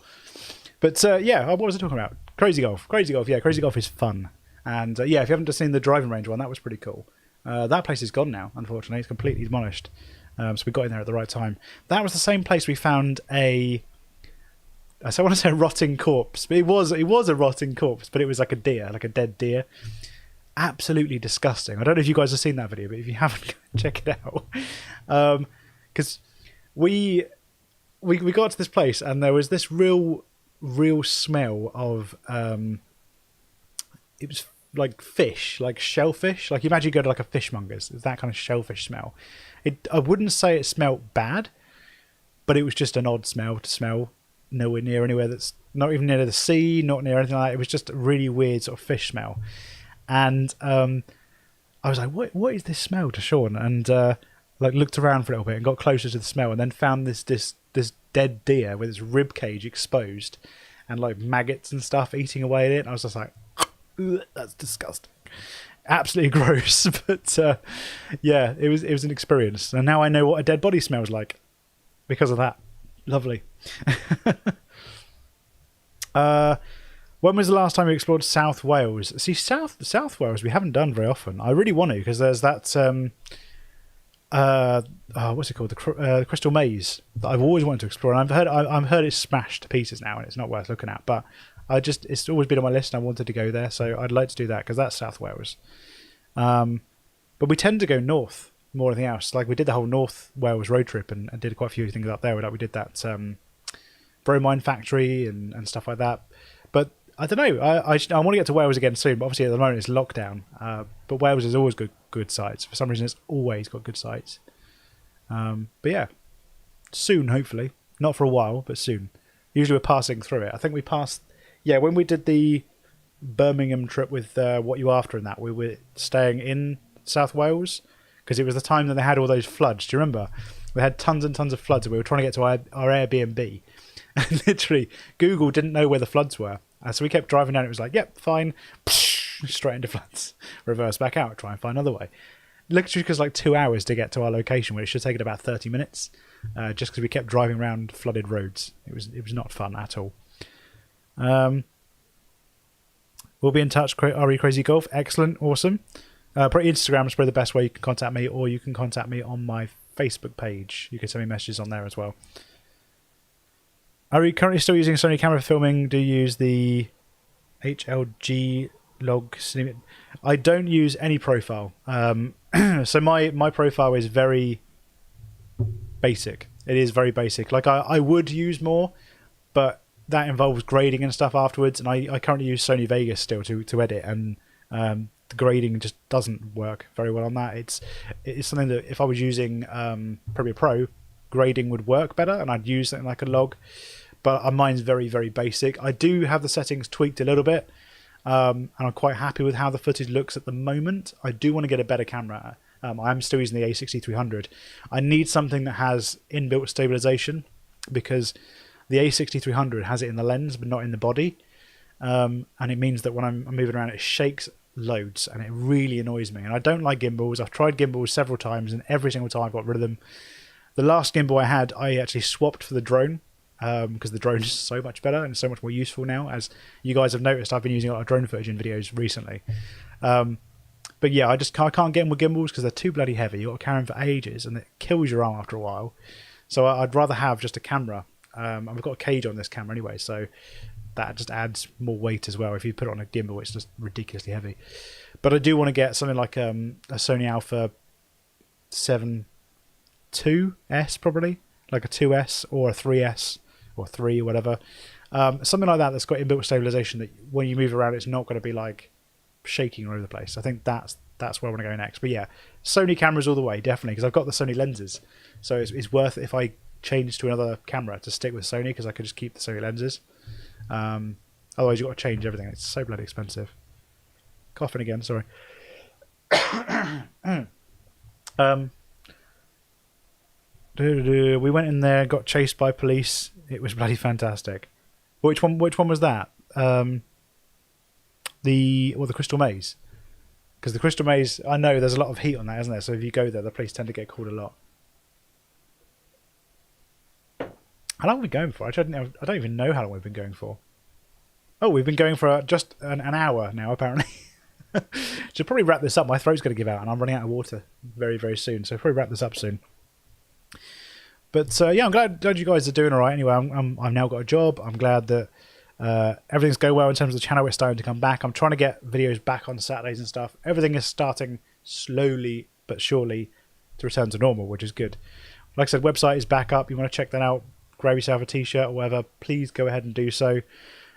A: But yeah, what was I talking about? Crazy golf. Yeah, crazy golf is fun. And yeah, if you haven't just seen the driving range one, that was pretty cool. That place is gone now, unfortunately. It's completely demolished. So we got in there at the right time. That was the same place we found I want to say a rotting corpse. But it was a rotting corpse, but it was like a deer, like a dead deer. Absolutely disgusting. I don't know if you guys have seen that video, but if you haven't, check it out. Because we got to this place and there was this real smell of it was like fish, like shellfish. Like, imagine you go to like a fishmonger's, it's that kind of shellfish smell. I wouldn't say it smelled bad, but it was just an odd smell to smell nowhere near anywhere that's not even near the sea, not near anything like that. It was just a really weird sort of fish smell. And I was like, what is this smell, to Sean? And like looked around for a little bit and got closer to the smell, and then found this dead deer with its rib cage exposed, and like maggots and stuff eating away at it. And I was just like, that's disgusting, absolutely gross. But yeah, it was an experience, and now I know what a dead body smells like because of that. Lovely. When was the last time you explored South Wales? See, South Wales we haven't done very often. I really want to, because there's that what's it called, the Crystal Maze that I've always wanted to explore, and I've heard it's smashed to pieces now and it's not worth looking at, but it's always been on my list and I wanted to go there, so I'd like to do that because that's South Wales. But we tend to go north more than anything else. Like we did the whole North Wales road trip and did quite a few things up there. Like we did that bromine factory and stuff like that. But I don't know. I want to get to Wales again soon, but obviously at the moment it's lockdown. But Wales has always got good sites. For some reason, it's always got good sites. But yeah, soon, hopefully. Not for a while, but soon. Usually we're passing through it. I think we passed... Yeah, when we did the Birmingham trip with What You After and that, we were staying in South Wales, because it was the time that they had all those floods. Do you remember? We had tons and tons of floods, and we were trying to get to our Airbnb. And literally, Google didn't know where the floods were. So we kept driving down. It was like, yep, fine. Straight into floods. Reverse back out. Try and find another way. Literally took us like 2 hours to get to our location, where it should have taken about 30 minutes. Just because we kept driving around flooded roads. It was not fun at all. We'll be in touch. RE Crazy Golf. Excellent. Awesome. Instagram is probably the best way you can contact me, or you can contact me on my Facebook page. You can send me messages on there as well. Are you currently still using Sony camera for filming? Do you use the HLG log cinema? I don't use any profile. So my profile is very basic. It is very basic. Like I would use more, but that involves grading and stuff afterwards. And I currently use Sony Vegas still to edit, and the grading just doesn't work very well on that. It's something that if I was using Premiere Pro, grading would work better, and I'd use something like a log. But mine's very, very basic. I do have the settings tweaked a little bit, and I'm quite happy with how the footage looks at the moment. I do want to get a better camera. I'm still using the A6300. I need something that has inbuilt stabilization, because the A6300 has it in the lens but not in the body, and it means that when I'm moving around it shakes loads, and it really annoys me. And I don't like gimbals. I've tried gimbals several times, and every single time I've got rid of them. The last gimbal I had, I actually swapped for the drone, because the drone is so much better and so much more useful now. As you guys have noticed, I've been using a lot of drone footage in videos recently. But yeah, I can't get them with gimbals because they're too bloody heavy. You've got to carry them for ages, and it kills your arm after a while. So I'd rather have just a camera. I've got a cage on this camera anyway, so that just adds more weight as well. If you put it on a gimbal, it's just ridiculously heavy. But I do want to get something like a Sony Alpha 7 2S, probably, like a 2S or a 3S or 3 or whatever, something like that that's got inbuilt stabilization, that when you move around it's not going to be like shaking all over the place. I think that's where I want to go next. But yeah, Sony cameras all the way, definitely, because I've got the Sony lenses, so it's worth it if I change to another camera to stick with Sony, because I could just keep the Sony lenses. Otherwise you've got to change everything. It's so bloody expensive. Coughing again, sorry. We went in there, got chased by police. It was bloody fantastic. Which one was that? The Crystal Maze. Because the Crystal Maze, I know there's a lot of heat on that, isn't there? So if you go there, the police tend to get called a lot. How long have we been going for? I don't even know how long we've been going for. Oh, we've been going for just an hour now, apparently. Should probably wrap this up. My throat's going to give out, and I'm running out of water very, very soon. So probably wrap this up soon. But yeah, I'm glad you guys are doing all right. Anyway, I've now got a job. I'm glad that everything's going well in terms of the channel. We're starting to come back. I'm trying to get videos back on Saturdays and stuff. Everything is starting slowly but surely to return to normal, which is good. Like I said, website is back up. You want to check that out, grab yourself a t-shirt or whatever, please go ahead and do so.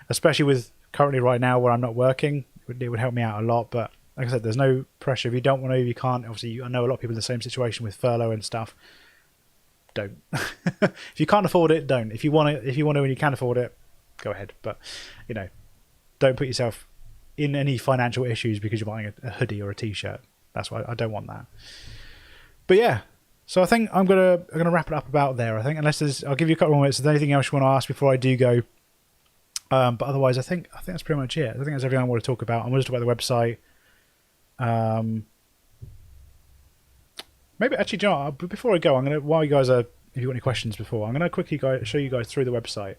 A: Especially with currently right now where I'm not working, it would help me out a lot. But like I said, there's no pressure. If you don't want to, you can't. Obviously, I know a lot of people in the same situation with furlough and stuff. Don't. If you can't afford it, don't. If you want to and you can afford it, go ahead. But don't put yourself in any financial issues because you're buying a hoodie or a t-shirt. That's why I don't want that. But yeah, So I think I'm gonna wrap it up about there. I think unless I'll give you a couple more minutes. If there's anything else you want to ask before I do go. But otherwise, I think that's pretty much it. I think that's everything I want to talk about. I'm going to talk about the website. Maybe actually, John, before I go, I'm gonna while you guys are, if you got any questions before, I'm gonna quickly show you guys through the website.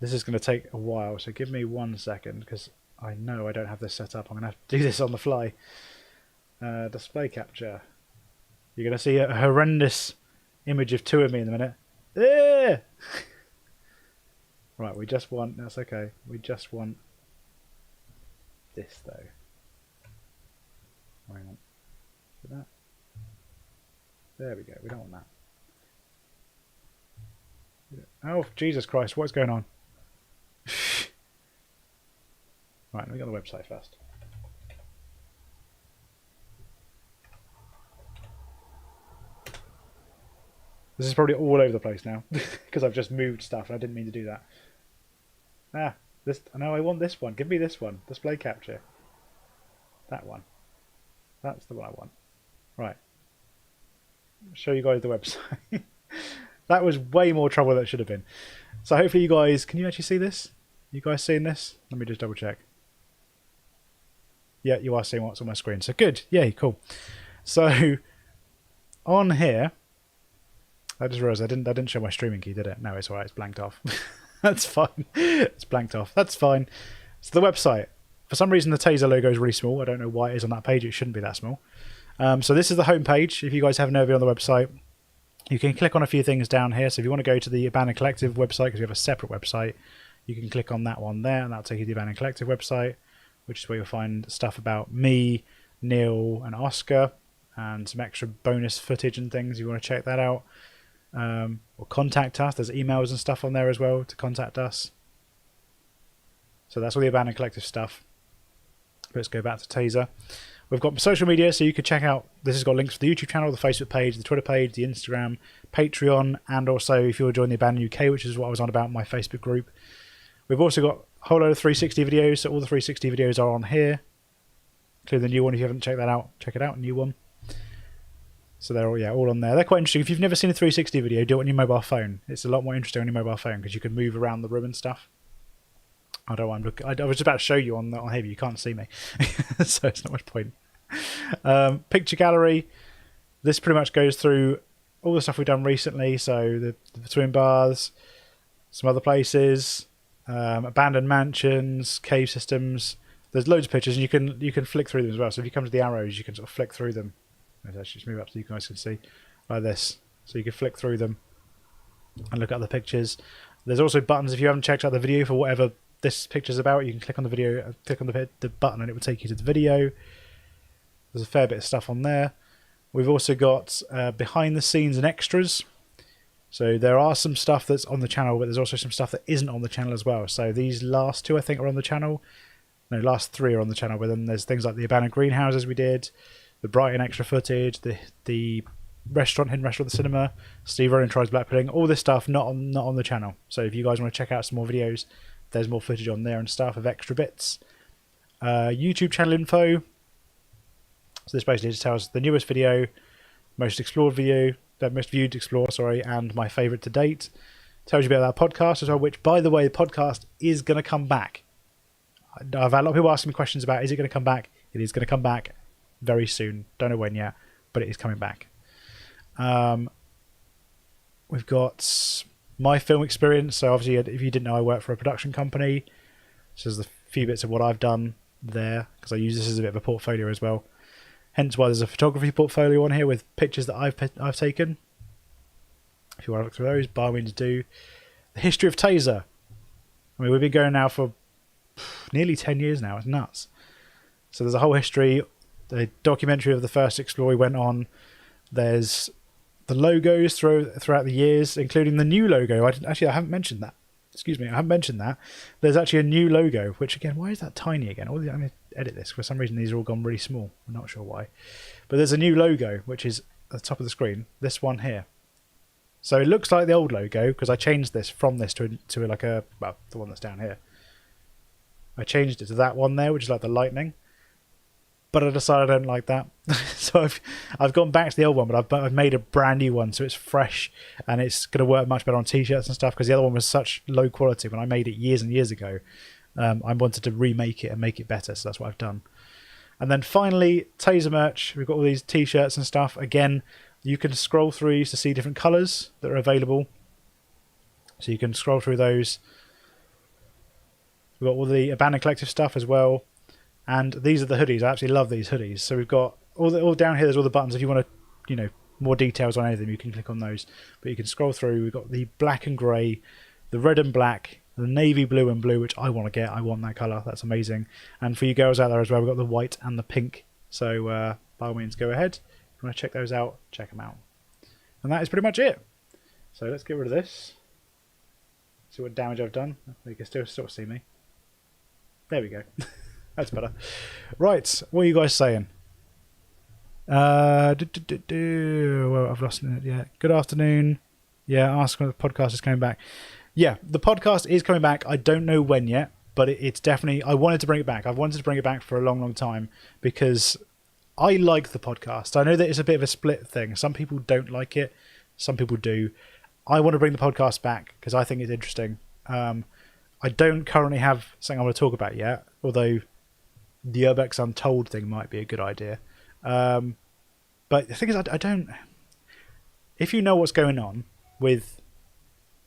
A: This is going to take a while, so give me 1 second because I know I don't have this set up. I'm going to have to do this on the fly. Display capture. You're going to see a horrendous image of two of me in a minute. Right, we just want... That's okay. We just want this, though. Hang on. That. There we go. We don't want that. Oh, Jesus Christ. What's going on? Right, let me go to the website first. This is probably all over the place now because I've just moved stuff and I didn't mean to do that. No, I want this one. Give me this one. Display capture. That one. That's the one I want. Right. I'll show you guys the website. That was way more trouble than it should have been. So hopefully you guys... Can you actually see this? You guys seeing this? Let me just double check. Yeah, you are seeing what's on my screen. So good. Yay, cool. So on here... I just realised I didn't show my streaming key, did it? No, it's alright. It's blanked off. That's fine. It's blanked off. That's fine. So the website. For some reason the Tazer logo is really small. I don't know why it is on that page. It shouldn't be that small. So this is the home page. If you guys haven't ever been on the website, you can click on a few things down here. So if you want to go to the Abandoned Collective website, because we have a separate website, you can click on that one there, and that'll take you to the Abandoned Collective website, which is where you'll find stuff about me, Neil, and Oscar, and some extra bonus footage and things. If you want to check that out. Or contact us. There's emails and stuff on there as well to contact us. So that's all the Abandoned Collective stuff. Let's go back to Tazer. We've got social media, so you could check out. This has got links for the YouTube channel, the Facebook page, the Twitter page, the Instagram, Patreon, and also if you want to join the Abandoned UK, which is what I was on about in my Facebook group. We've also got a whole load of 360 videos, so all the 360 videos are on here, including the new one. If you haven't checked that out, check it out, new one. So they're all on there. They're quite interesting. If you've never seen a 360 video, do it on your mobile phone. It's a lot more interesting on your mobile phone because you can move around the room and stuff. I don't want to look. I was just about to show you on here, but you can't see me, so it's not much point. Picture gallery. This pretty much goes through all the stuff we've done recently. So the twin baths, some other places, abandoned mansions, cave systems. There's loads of pictures, and you can flick through them as well. So if you come to the arrows, you can sort of flick through them. Let's actually just move up so you guys can see like this. So you can flick through them and look at the pictures. There's also buttons if you haven't checked out the video for whatever this picture's about. You can click on the video, click on the button, and it will take you to the video. There's a fair bit of stuff on there. We've also got behind the scenes and extras. So there are some stuff that's on the channel, but there's also some stuff that isn't on the channel as well. So these last two I think are on the channel. No, last three are on the channel. But then there's things like the abandoned greenhouses we did. The Brighton extra footage, the restaurant, hidden restaurant, the cinema, Steve Ronan tries black pudding, all this stuff not on the channel. So if you guys want to check out some more videos, there's more footage on there and stuff of extra bits. YouTube channel info. So this basically just tells the newest video, most explored video, most viewed explore, sorry, and my favourite to date. Tells you about our podcast as well, which by the way, the podcast is going to come back. I've had a lot of people asking me questions about, is it going to come back? It is going to come back very soon. Don't know when yet, but it is coming back. We've got my film experience. So obviously, if you didn't know, I work for a production company. So there's a few bits of what I've done there because I use this as a bit of a portfolio as well. Hence why there's a photography portfolio on here with pictures that I've taken. If you want to look through those, by all means do. The history of Tazer. I mean, we've been going now for nearly 10 years now. It's nuts. So there's a whole history. The documentary of the first explore we went on. There's the logos throughout the years, including the new logo. I haven't mentioned that. Excuse me, I haven't mentioned that. There's actually a new logo, which again, why is that tiny again? I'm going to edit this. For some reason, these are all gone really small. I'm not sure why. But there's a new logo, which is at the top of the screen. This one here. So it looks like the old logo, because I changed this from this to like a, well, the one that's down here. I changed it to that one there, which is like the lightning. but I decided I don't like that. So I've gone back to the old one, but I've made a brand new one, so it's fresh and it's going to work much better on t-shirts and stuff, because the other one was such low quality when I made it years and years ago. I wanted to remake it and make it better, so that's what I've done. And then finally, Tazer merch. We've got all these t-shirts and stuff. Again, you can scroll through these to see different colours that are available. So you can scroll through those. We've got all the Abandoned Collective stuff as well. And these are the hoodies. I absolutely love these hoodies. So we've got all down here. There's all the buttons. If you want to, more details on anything, you can click on those. But you can scroll through. We've got the black and grey, the red and black, the navy blue and blue, which I want to get. I want that colour. That's amazing. And for you girls out there as well, we've got the white and the pink. So by all means, go ahead. If you want to check those out, check them out. And that is pretty much it. So let's get rid of this. See what damage I've done. You can still sort of see me. There we go. That's better. Right, what are you guys saying? Well, I've lost it. Yeah. Good afternoon. Yeah, ask when the podcast is coming back. Yeah, the podcast is coming back. I don't know when yet, but it's definitely... I wanted to bring it back. I've wanted to bring it back for a long, long time because I like the podcast. I know that it's a bit of a split thing. Some people don't like it. Some people do. I want to bring the podcast back because I think it's interesting. I don't currently have something I want to talk about yet, although the Urbex Untold thing might be a good idea. But the thing is, I don't... If you know what's going on with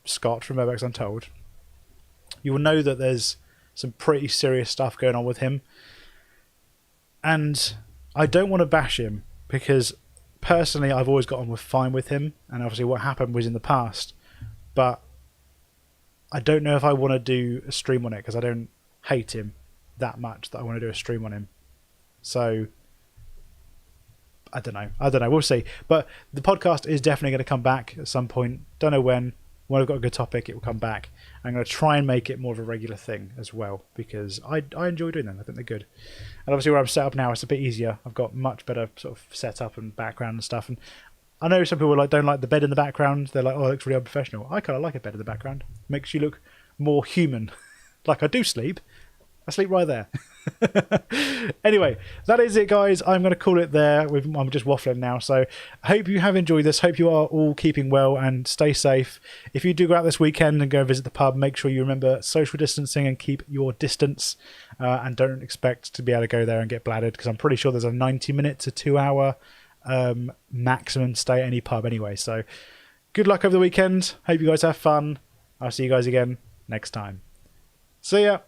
A: Scott from Urbex Untold, you will know that there's some pretty serious stuff going on with him. And I don't want to bash him because personally I've always got on fine with him, and obviously what happened was in the past. But I don't know if I want to do a stream on it because I don't hate him that much that I want to do a stream on him. So I don't know. We'll see. But the podcast is definitely going to come back at some point. Don't know when. When I've got a good topic, it will come back. I'm going to try and make it more of a regular thing as well because I enjoy doing them. I think they're good. And obviously where I'm set up now, it's a bit easier. I've got much better sort of setup and background and stuff. And I know some people don't like the bed in the background. They're like, oh, it looks really unprofessional. I kind of like a bed in the background. Makes you look more human. Like I do sleep. I sleep right there. Anyway, that is it, guys. I'm going to call it there. I'm just waffling now. So I hope you have enjoyed this. Hope you are all keeping well and stay safe. If you do go out this weekend and go visit the pub, make sure you remember social distancing and keep your distance. And don't expect to be able to go there and get bladdered because I'm pretty sure there's a 90-minute to 2-hour maximum stay at any pub anyway. So good luck over the weekend. Hope you guys have fun. I'll see you guys again next time. See ya.